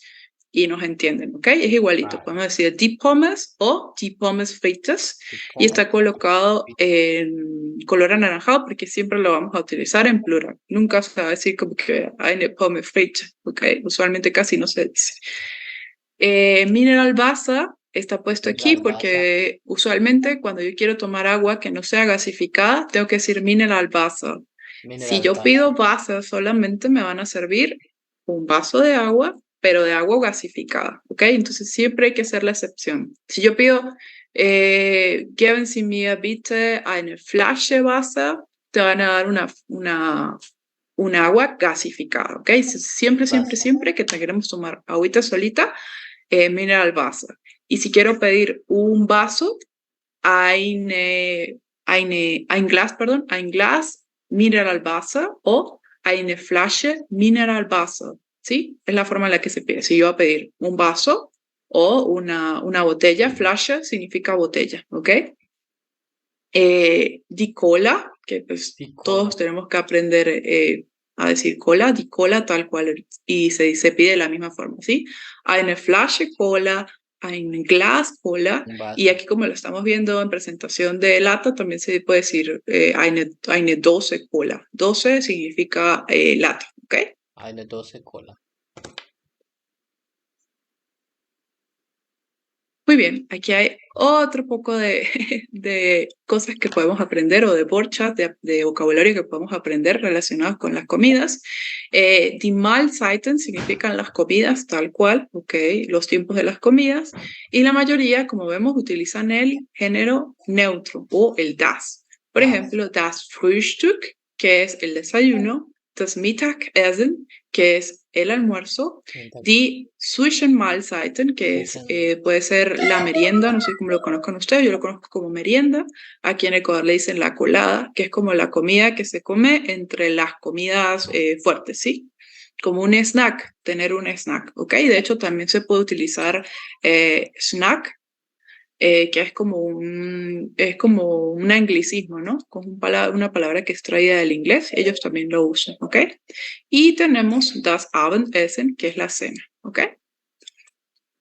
y nos entienden, ¿ok? Es igualito, podemos decir die Pommes o die Pommes fritas y está colocado en color anaranjado porque siempre lo vamos a utilizar en plural. Nunca se va a decir como que eine Pommes fritas, ¿ok? Usualmente casi no se dice. Mineral Wasser está puesto aquí porque usualmente cuando yo quiero tomar agua que no sea gasificada, tengo que decir Mineral Wasser. Si yo pido Wasser, solamente me van a servir un vaso de agua, pero de agua gasificada, ¿ok? Entonces siempre hay que hacer la excepción. Si yo pido, geben Sie mir bitte eine Flasche Wasser, te van a dar un agua gasificada, ¿ok? Siempre que te queremos tomar agüita solita, Mineral Wasser. Y si quiero pedir un vaso, ein Glas Mineral Wasser o eine Flasche Mineral Wasser, ¿sí? Es la forma en la que se pide. Si yo voy a pedir un vaso o una botella, Flasche significa botella, ¿ok? Di cola, que pues todos tenemos que aprender a decir cola, di cola tal cual, y se pide de la misma forma, ¿sí? Eine Flasche Cola, ein Glas Cola, y aquí como lo estamos viendo en presentación de lata, también se puede decir eine Dose Cola. Dose significa lata, ¿ok? Eine Dose Cola. Muy bien, aquí hay otro poco de, de cosas que podemos aprender o de borchas, de vocabulario que podemos aprender relacionados con las comidas. Die Mahlzeiten significan las comidas tal cual, ¿ok? Los tiempos de las comidas. Y la mayoría, como vemos, utilizan el género neutro o el das. Por ejemplo, das Frühstück, que es el desayuno, das Mittagessen, que es el almuerzo, die Zwischenmahlzeiten, que es, puede ser la merienda, no sé cómo lo conozcan ustedes, yo lo conozco como merienda. Aquí en Ecuador le dicen la colada, que es como la comida que se come entre las comidas fuertes, ¿sí? Como un snack, tener un snack, ¿ok? De hecho, también se puede utilizar snack, que es como un anglicismo, ¿no? Con una palabra que es traída del inglés, ellos también lo usan, ¿ok? Y tenemos das Abendessen, que es la cena, ¿ok?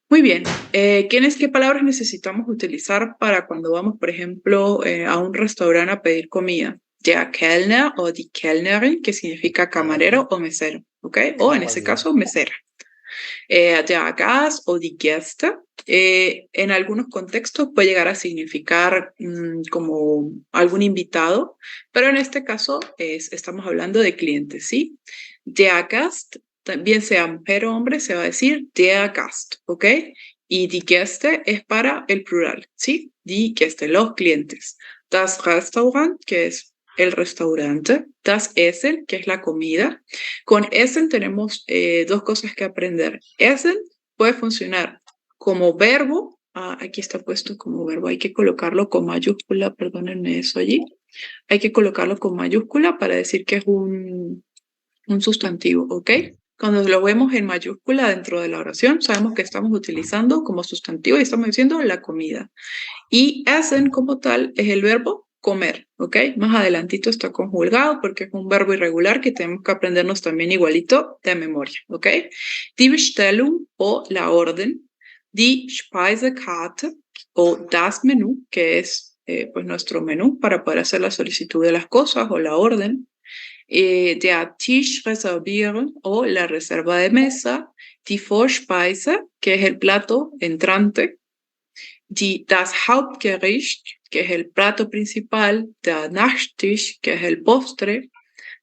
Muy bien. ¿Qué palabras necesitamos utilizar para cuando vamos, por ejemplo, a un restaurante a pedir comida? Der Kellner o die Kellnerin, que significa camarero o mesero, ¿ok? O en ese caso, mesera. Der Gast o die Gäste, en algunos contextos puede llegar a significar como algún invitado, pero en este caso estamos hablando de clientes, ¿sí? Der Gast, también sea mujer o hombre, se va a decir der Gast, ¿ok? Y die Gäste es para el plural, ¿sí? Die Gäste, los clientes. Das Restaurant, que es el restaurante. Das Essen, que es la comida. Con Essen tenemos dos cosas que aprender. Essen puede funcionar como verbo. Aquí está puesto como verbo. Hay que colocarlo con mayúscula. Perdónenme eso allí. Hay que colocarlo con mayúscula para decir que es un sustantivo, ¿ok? Cuando lo vemos en mayúscula dentro de la oración, sabemos que estamos utilizando como sustantivo y estamos diciendo la comida. Y essen como tal es el verbo comer, ¿ok? Más adelantito está conjugado porque es un verbo irregular que tenemos que aprendernos también igualito de memoria, ¿ok? Die Bestellung o la orden, die Speisekarte o das Menú, que es pues nuestro menú para poder hacer la solicitud de las cosas o la orden. Der Tisch reservieren o la reserva de mesa, die Vorspeise, que es el plato entrante, das Hauptgericht, que es el plato principal, der Nachtisch, que es el postre,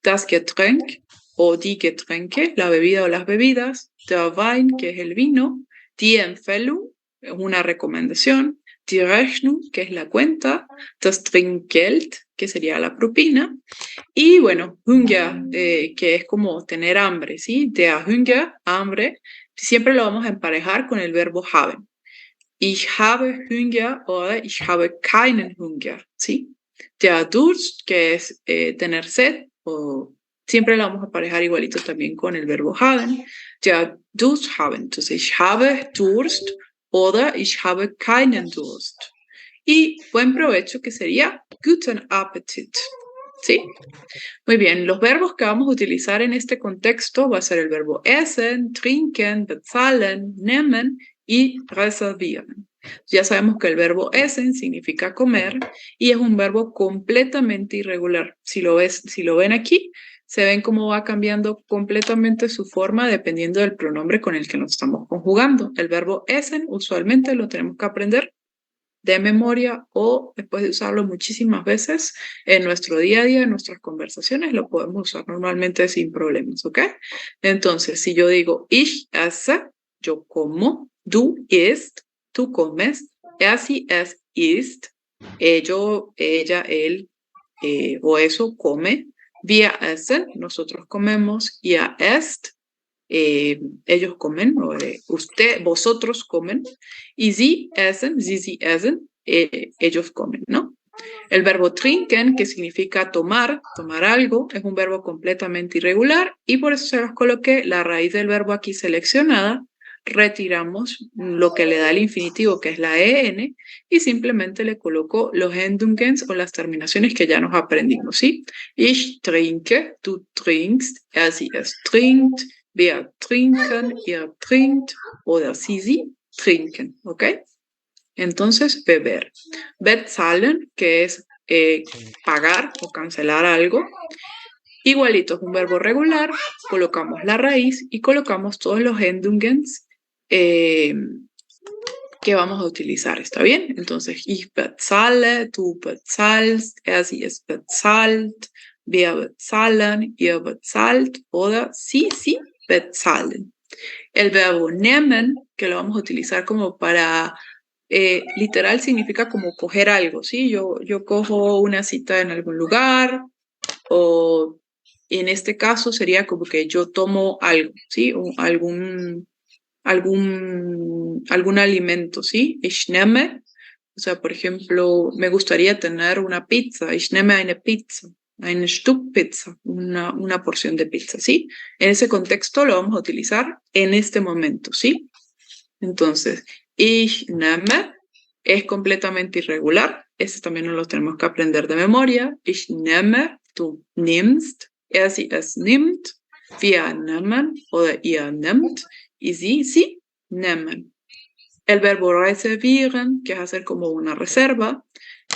das Getränk o die Getränke, la bebida o las bebidas, der Wein, que es el vino, die Empfehlung, una recomendación, die Rechnung, que es la cuenta, das Trinkgeld, que sería la propina, y bueno, Hunger, que es como tener hambre, ¿sí? Der Hunger, hambre, siempre lo vamos a emparejar con el verbo haben. Ich habe Hunger oder ich habe keinen Hunger, ¿sí? Der Durst, que es tener sed, o siempre lo vamos a emparejar igualito también con el verbo haben. Der Durst haben, entonces ich habe Durst oder ich habe keinen Durst. Y buen provecho, que sería guten Appetit, ¿sí? Muy bien, los verbos que vamos a utilizar en este contexto va a ser el verbo essen, trinken, bezahlen, nehmen y reservieren. Ya sabemos que el verbo essen significa comer y es un verbo completamente irregular. Si lo ven aquí, se ven cómo va cambiando completamente su forma dependiendo del pronombre con el que nos estamos conjugando. El verbo essen usualmente lo tenemos que aprender de memoria o después de usarlo muchísimas veces en nuestro día a día, en nuestras conversaciones, lo podemos usar normalmente sin problemas, ¿ok? Entonces, si yo digo ich esse, yo como, du isst, tú comes, sie, es isst, yo, ella, él o eso come, wir essen, nosotros comemos, ihr esst, ellos comen, o vosotros comen, y sie essen, sie essen, ellos comen, ¿no? El verbo trinken, que significa tomar algo, es un verbo completamente irregular y por eso se los coloqué la raíz del verbo aquí seleccionada, retiramos lo que le da el infinitivo, que es la en, y simplemente le coloco los Endungens o las terminaciones que ya nos aprendimos, ¿sí? Ich trinke, du trinkst, sie, es trinkt, wir trinken, ihr trinkt oder sie trinken, ¿ok? Entonces, beber. Bezahlen, que es pagar o cancelar algo. Igualito, es un verbo regular, colocamos la raíz y colocamos todos los Endungens que vamos a utilizar, ¿está bien? Entonces, ich bezahle, du bezahlst, sie es bezahlt, wir bezahlen, ihr bezahlt oder sie bezahlen. El verbo nehmen, que lo vamos a utilizar como para, literal significa como coger algo, ¿sí? Yo cojo una cita en algún lugar o en este caso sería como que yo tomo algo, ¿sí? Algún alimento, ¿sí? Ich nehme, o sea, por ejemplo, me gustaría tener una pizza, ich nehme eine Pizza. Ein Stück Pizza, una porción de pizza, ¿sí? En ese contexto lo vamos a utilizar en este momento, ¿sí? Entonces, ich nehme es completamente irregular. Ese también nos lo tenemos que aprender de memoria. Ich nehme, du nimmst, sie, es nimmt, wir nehmen oder ihr nehmt y sie nehmen. El verbo reservieren, que es hacer como una reserva,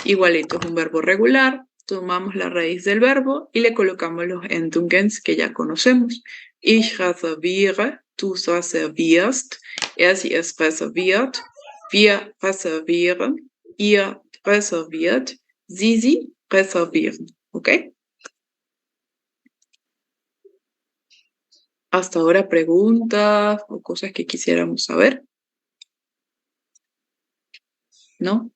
igualito es un verbo regular. Tomamos la raíz del verbo y le colocamos los Endungens que ya conocemos. Ich reserviere, du reservierst, sie, es reserviert, wir reservieren, ihr reserviert, sie reservieren. ¿Ok? Hasta ahora preguntas o cosas que quisiéramos saber. ¿No?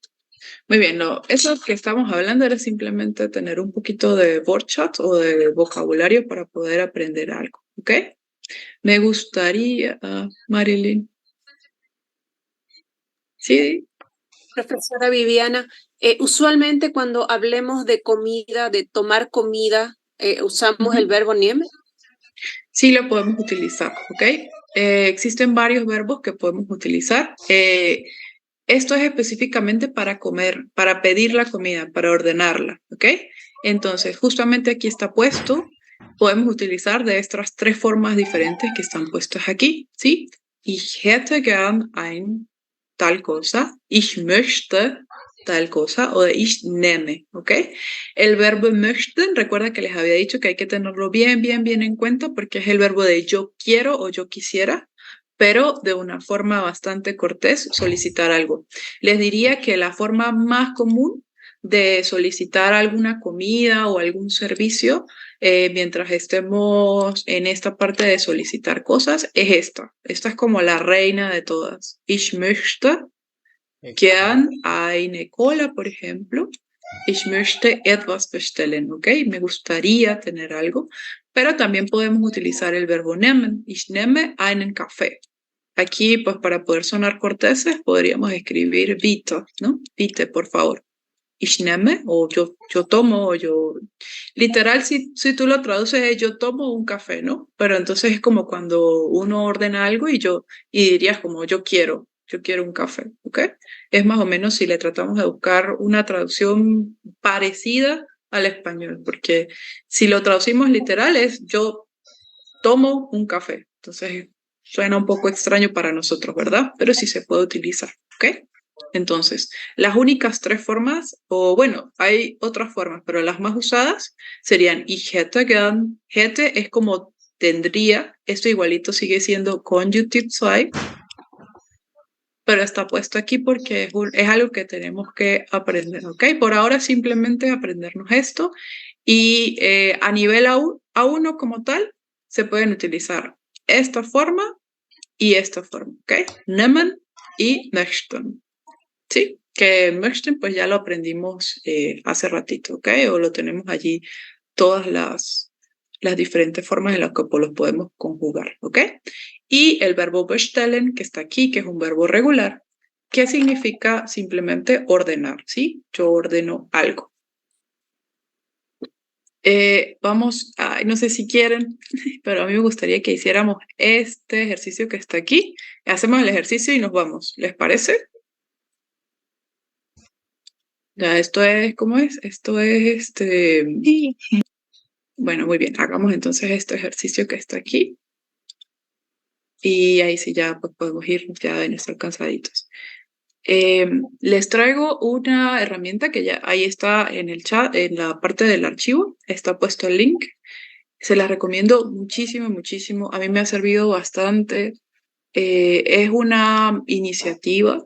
Muy bien, no, eso que estamos hablando era simplemente tener un poquito de workshop o de vocabulario para poder aprender algo, ¿ok? Me gustaría, Marilyn. Sí, Profesora Viviana, usualmente cuando hablemos de comida, de tomar comida, usamos el verbo nehmen. sí lo podemos utilizar, ¿ok? Existen varios verbos que podemos utilizar. Esto es específicamente para comer, para pedir la comida, para ordenarla, ¿ok? Entonces, justamente aquí está puesto, podemos utilizar de estas tres formas diferentes que están puestas aquí, ¿sí? Ich hätte gern ein tal cosa, ich möchte tal cosa o ich nehme, ¿ok? El verbo möchten, recuerda que les había dicho que hay que tenerlo bien en cuenta porque es el verbo de yo quiero o yo quisiera, pero de una forma bastante cortés solicitar algo. Les diría que la forma más común de solicitar alguna comida o algún servicio mientras estemos en esta parte de solicitar cosas es esta. Esta es como la reina de todas. Ich möchte gern eine Cola, por ejemplo. Ich möchte etwas bestellen, ¿ok? Me gustaría tener algo, pero también podemos utilizar el verbo nehmen. Ich nehme einen Kaffee. Aquí, pues para poder sonar corteses, podríamos escribir bitte, ¿no? Bitte, por favor. Ich nehme, o yo tomo, o yo... Literal, si tú lo traduces es yo tomo un café, ¿no? Pero entonces es como cuando uno ordena algo y dirías como yo quiero un café, ¿ok? Es más o menos si le tratamos de buscar una traducción parecida al español, porque si lo traducimos literal es yo tomo un café. Entonces suena un poco extraño para nosotros, ¿verdad? Pero sí se puede utilizar, ¿ok? Entonces, las únicas tres formas, o bueno, hay otras formas, pero las más usadas serían ich hätte gern. Hätte es como tendría, esto igualito sigue siendo Conjunctive 2, pero está puesto aquí porque es algo que tenemos que aprender, ¿ok? Por ahora simplemente aprendernos esto y a nivel A1 como tal, se pueden utilizar esta forma y esta forma, ¿ok? Nehmen y möchten, ¿sí? Que möchten pues ya lo aprendimos hace ratito, ¿ok? O lo tenemos allí todas las diferentes formas en las que los podemos conjugar, ¿ok? Y el verbo bestellen, que está aquí, que es un verbo regular, que significa simplemente ordenar, ¿sí? Yo ordeno algo. Vamos a, no sé si quieren, pero a mí me gustaría que hiciéramos este ejercicio que está aquí. Hacemos el ejercicio y nos vamos. ¿Les parece? Ya, esto es, ¿cómo es? Esto es Sí. Bueno, muy bien. Hagamos entonces este ejercicio que está aquí. Y ahí sí ya pues, podemos ir ya de estar cansaditos. Les traigo una herramienta que ya ahí está en el chat, en la parte del archivo, está puesto el link. Se la recomiendo muchísimo. A mí me ha servido bastante. Es una iniciativa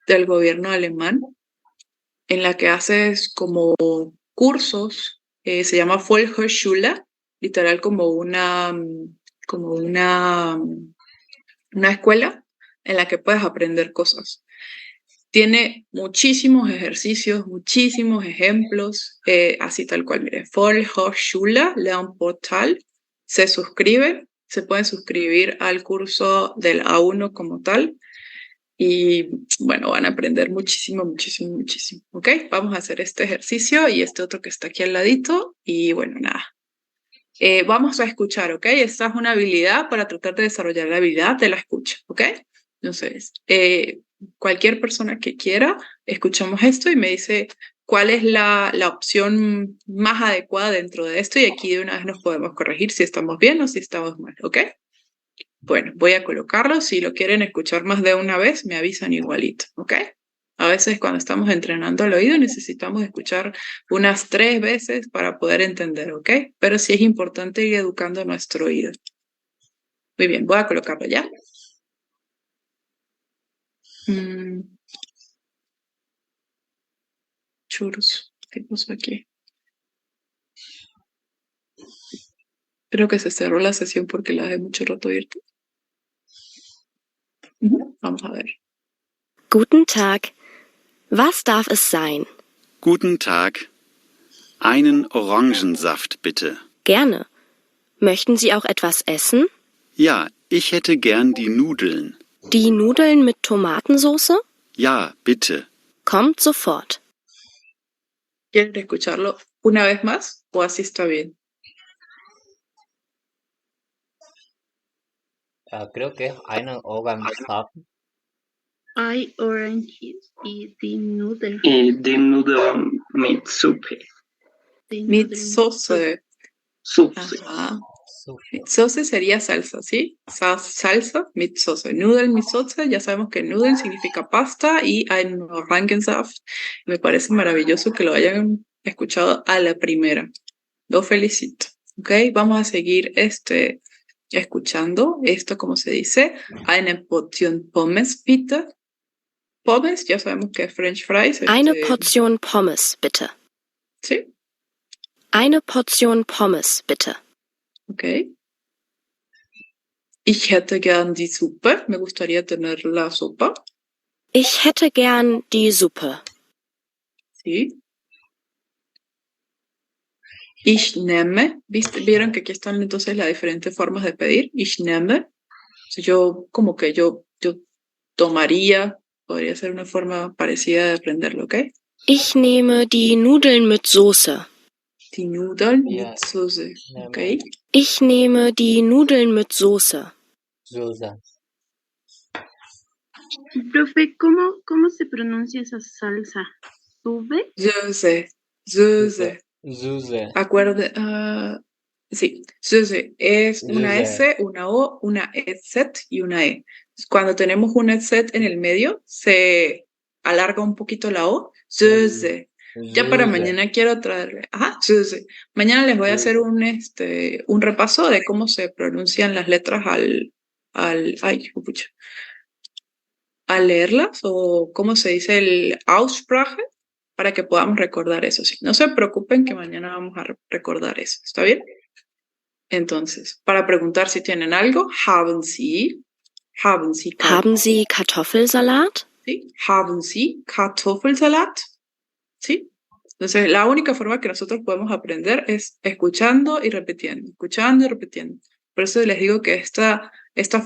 del gobierno alemán en la que haces como cursos, se llama Volkshochschule, literal como una escuela en la que puedes aprender cosas. Tiene muchísimos ejercicios, muchísimos ejemplos, así tal cual. Mire, Volkshochschule Lernportal. Se suscriben, se pueden suscribir al curso del A1 como tal. Y bueno, van a aprender muchísimo. ¿Ok? Vamos a hacer este ejercicio y este otro que está aquí al ladito. Y bueno, nada. Vamos a escuchar, ¿ok? Esta es una habilidad para tratar de desarrollar la habilidad de la escucha, ¿ok? Entonces, cualquier persona que quiera, escuchamos esto y me dice cuál es la opción más adecuada dentro de esto y aquí de una vez nos podemos corregir si estamos bien o si estamos mal, ¿ok? Bueno, voy a colocarlo. Si lo quieren escuchar más de una vez, me avisan igualito, ¿ok? A veces cuando estamos entrenando el oído necesitamos escuchar unas 3 veces para poder entender, ¿ok? Pero sí es importante ir educando nuestro oído. Muy bien, voy a colocarlo ya. Churros, ¿qué pasó aquí? Creo que se cerró la sesión porque la dejé mucho rato abierta. Vamos a ver. Guten Tag. Was darf es sein? Guten Tag. Einen Orangensaft, bitte. Gerne. Möchten Sie auch etwas essen? Ja, ich hätte gern die Nudeln. Die Nudeln mit Tomatensauce? Ja, bitte. Kommt sofort. ¿Quieren escucharlo una vez más o así está bien? Creo que es einen Orangensaft. Hay oranges y die Nudeln. Die Nudeln mit Suppe. Die Mit Nudeln. Soße. Suppe. Ajá. Suppe. Mit Soße sería salsa, ¿sí? Salsa mit Soße. Nudeln mit Soße, ya sabemos que Nudeln significa pasta y ein Orangensaft. Me parece maravilloso que lo hayan escuchado a la primera. Lo felicito. ¿Ok? Vamos a seguir escuchando esto, como se dice. Eine Portion Pommes, bitte. Pommes, ya sabemos que es French fries. Eine Portion Pommes, bitte. ¿Sí? Eine Portion Pommes, bitte. Ok. Ich hätte gern die Suppe. Me gustaría tener la sopa. Ich hätte gern die Suppe. ¿Sí? Ich nehme. ¿Vieron que aquí están entonces las diferentes formas de pedir? Ich nehme. Yo, como que yo tomaría. Podría ser una forma parecida de aprenderlo, ¿ok? Ich nehme die Nudeln mit Soße. Die Nudeln Ja. mit Soße. ¿Ok? Ich nehme die Nudeln mit Soße. Soße. Profe, ¿cómo se pronuncia esa salsa? ¿Sube? Soße. Soße. Soße. Acuerde, sí, Soße es una Soße. S, una O, una Z y una E. Cuando tenemos una Z en el medio, se alarga un poquito la O. Soße. Ya para Soße. mañana quiero traerle. Ajá, Soße. Mañana les voy a hacer un repaso de cómo se pronuncian las letras ay, pucha, al leerlas o cómo se dice el Aussprache para que podamos recordar eso. Sí, no se preocupen que mañana vamos a recordar eso. ¿Está bien? Entonces, para preguntar si tienen algo, haben Sie Haben Sie Kartoffelsalat? ¿sí? Haben Sie Kartoffelsalat? ¿Sí? Entonces, la única forma que nosotros podemos aprender es escuchando y repitiendo, escuchando y repitiendo. Por eso les digo que esta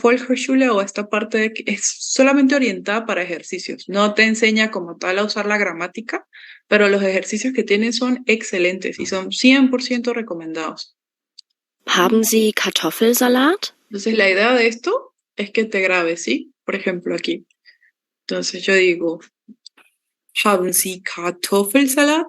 Volkshochschule o esta parte es solamente orientada para ejercicios. No te enseña como tal a usar la gramática, pero los ejercicios que tienen son excelentes y son 100% recomendados. Haben Sie Kartoffelsalat? Entonces, la idea de esto es que te grabes, ¿sí? Por ejemplo, aquí. Entonces, yo digo, haben Sie Kartoffelsalat?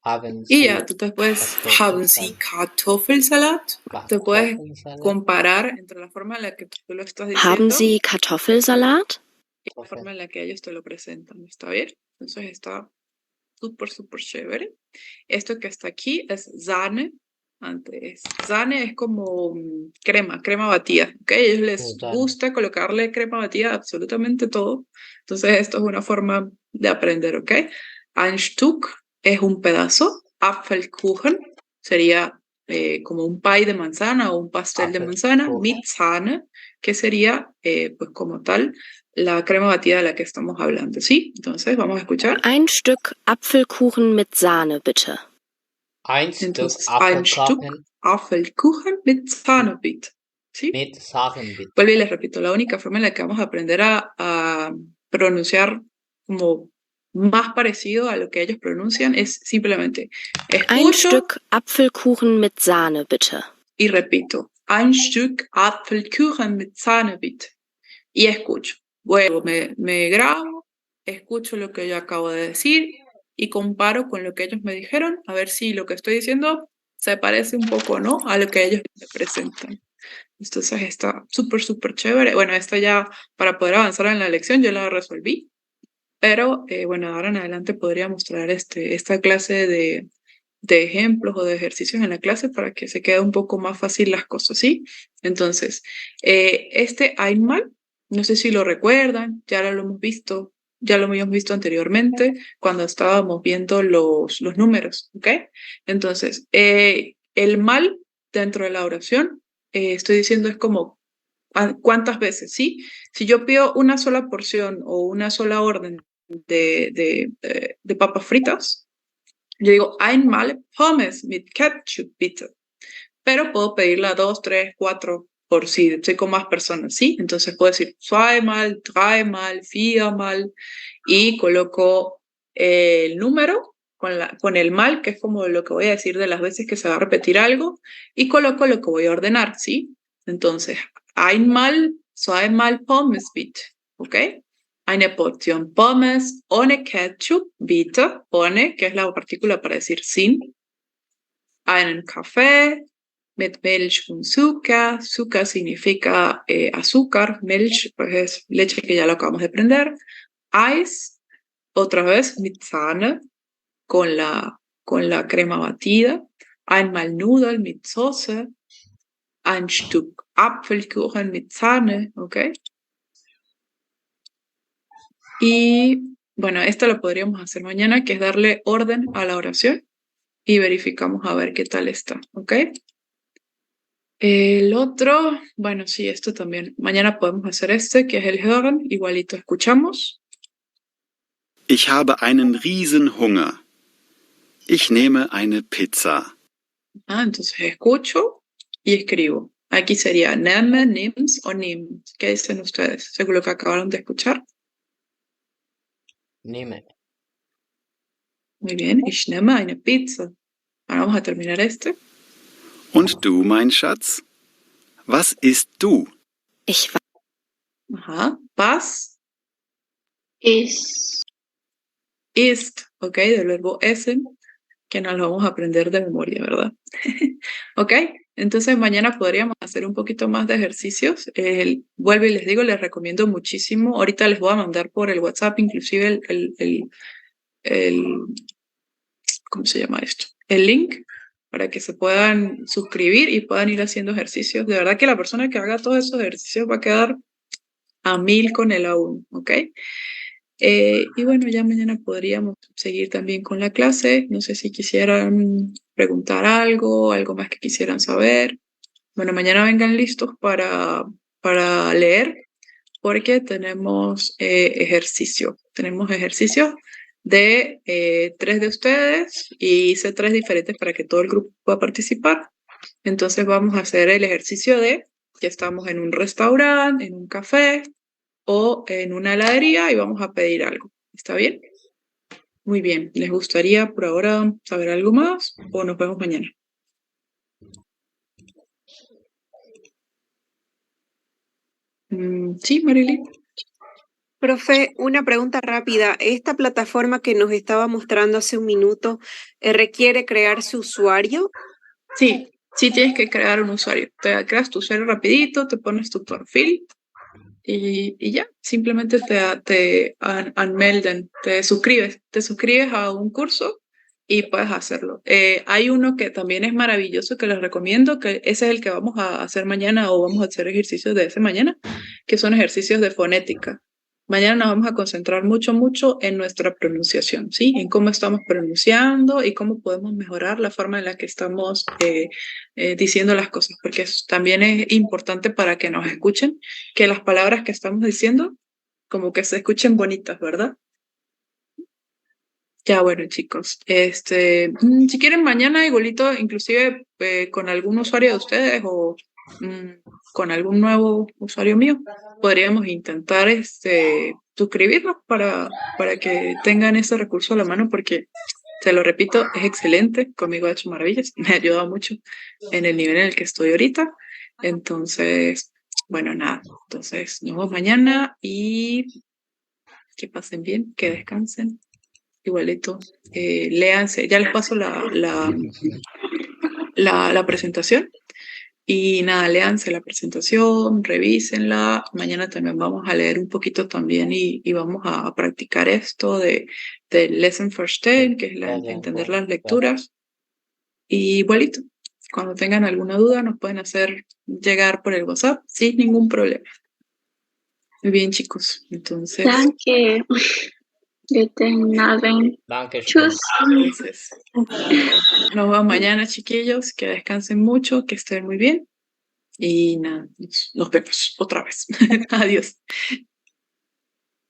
Haben Y Sie ya, tú te puedes, haben Sie Kartoffelsalat? Te puedes Kartoffelsalat? comparar entre la forma en la que tú lo estás diciendo Haben Sie Kartoffelsalat? y la forma en la que ellos te lo presentan. ¿Está bien? Entonces está súper, súper chévere. Esto que está aquí es Sahne. Sahne es como crema batida, ¿ok? A ellos les Sahne. gusta colocarle crema batida a absolutamente todo. Entonces esto es una forma de aprender, ¿ok? Ein Stück es un pedazo. Apfelkuchen sería como un pie de manzana o un pastel de manzana. Apfelkuchen. Mit Sahne, que sería pues como tal la crema batida de la que estamos hablando, ¿sí? Entonces vamos a escuchar. Ein Stück Apfelkuchen mit Sahne, bitte. Ein Stück Entonces, ein Stück Apfelkuchen Apfelkuchen mit Sahne, bitte. ¿Sí? mit Sachen, bitte. Vuelvo y les repito, la única forma en la que vamos a aprender a pronunciar como más parecido a lo que ellos pronuncian es simplemente Ein escucho Stück Apfelkuchen mit Sahne, bitte. y repito, ein Stück Apfelkuchen mit Sahne, bitte. Y escucho. Vuelvo, me grabo, escucho lo que yo acabo de decir y comparo con lo que ellos me dijeron, a ver si lo que estoy diciendo se parece un poco o no a lo que ellos me presentan. Entonces está súper, súper chévere. Bueno, esta ya para poder avanzar en la lección yo la resolví, pero bueno, ahora en adelante podría mostrar esta clase de ejemplos o de ejercicios en la clase para que se quede un poco más fácil las cosas, ¿sí? Entonces, este einmal, no sé si lo recuerdan, ya lo hemos visto, ya lo habíamos visto anteriormente cuando estábamos viendo los números, ¿ok? Entonces, el mal dentro de la oración, estoy diciendo es como cuántas veces, ¿sí? Si yo pido una sola porción o una sola orden de papas fritas, yo digo einmal Pommes mit Ketchup, bitte. Pero puedo pedirla 2, 3, 4 por si estoy con más personas, ¿sí? Entonces puedo decir zweimal, dreimal, viermal y coloco el número con el mal, que es como lo que voy a decir de las veces que se va a repetir algo, y coloco lo que voy a ordenar, ¿sí? Entonces, einmal, zweimal Pommes, bitte, ¿ok? Eine Portion Pommes ohne Ketchup, bitte, ohne, que es la partícula para decir sin. Einen Kaffee mit Milch und Zucker. Zucker significa azúcar, Milch pues es leche, que ya lo acabamos de aprender. Eis, otra vez mit Sahne, con la crema batida. Einmal Nudeln mit Soße. Ein Stück Apfelkuchen mit Sahne, ¿ok? Y bueno, esto lo podríamos hacer mañana, que es darle orden a la oración y verificamos a ver qué tal está, ¿ok? El otro, bueno, sí, esto también. Mañana podemos hacer este, que es el hören, igualito escuchamos. Ich habe einen Riesenhunger. Ich nehme eine Pizza. Entonces escucho y escribo. Aquí sería nehme, nimm's o nimm. ¿Qué dicen ustedes? Según lo que acabaron de escuchar. Nime. Muy bien, ich nehme eine Pizza. Ahora vamos a terminar este. Und du, mein Schatz? Was isst du? Ich Ajá, was Es ist, ok, del verbo essen, que nos lo vamos a aprender de memoria, ¿verdad? Ok, entonces mañana podríamos hacer un poquito más de ejercicios. Vuelvo y les digo, les recomiendo muchísimo. Ahorita les voy a mandar por el WhatsApp, inclusive ¿cómo se llama esto? El link para que se puedan suscribir y puedan ir haciendo ejercicios. De verdad que la persona que haga todos esos ejercicios va a quedar a 1000 con el A1, ¿ok? Y bueno, ya mañana podríamos seguir también con la clase. No sé si quisieran preguntar algo más que quisieran saber. Bueno, mañana vengan listos para leer, porque tenemos ejercicio. Tenemos ejercicios de 3 de ustedes y hice 3 diferentes para que todo el grupo pueda participar. Entonces vamos a hacer el ejercicio de que estamos en un restaurante, en un café o en una heladería y vamos a pedir algo. ¿Está bien? Muy bien. ¿Les gustaría por ahora saber algo más o nos vemos mañana? Sí, Marilyn. Profe, una pregunta rápida. ¿Esta plataforma que nos estaba mostrando hace un minuto requiere crearse usuario? Sí, sí tienes que crear un usuario. Te creas tu usuario rapidito, te pones tu perfil y ya, simplemente te anmelden, te suscribes a un curso y puedes hacerlo. Hay uno que también es maravilloso, que les recomiendo, que ese es el que vamos a hacer mañana o vamos a hacer ejercicios de ese mañana, que son ejercicios de fonética. Mañana nos vamos a concentrar mucho en nuestra pronunciación, ¿sí? En cómo estamos pronunciando y cómo podemos mejorar la forma en la que estamos diciendo las cosas, porque también es importante para que nos escuchen, que las palabras que estamos diciendo como que se escuchen bonitas, ¿verdad? Ya, bueno, chicos, si quieren mañana igualito, inclusive con algún usuario de ustedes o con algún nuevo usuario mío, podríamos intentar suscribirnos para que tengan ese recurso a la mano, porque, te lo repito, es excelente, conmigo ha hecho maravillas, me ha ayudado mucho en el nivel en el que estoy ahorita. Entonces, bueno, nada, entonces nos vemos mañana y que pasen bien, que descansen. Igualito, léanse, ya les paso la presentación y nada, léanse la presentación, revísenla. Mañana también vamos a leer un poquito también y vamos a practicar esto de Lesson Verstehen, que es entender las lecturas. Y igualito, cuando tengan alguna duda nos pueden hacer llegar por el WhatsApp sin ningún problema. Muy bien, chicos, entonces... Danke. Guten Abend. Dankeschön. Tschüss. Entonces, nos vemos mañana, chiquillos, que descansen mucho, que estén muy bien y nada, nos vemos otra vez. Adiós.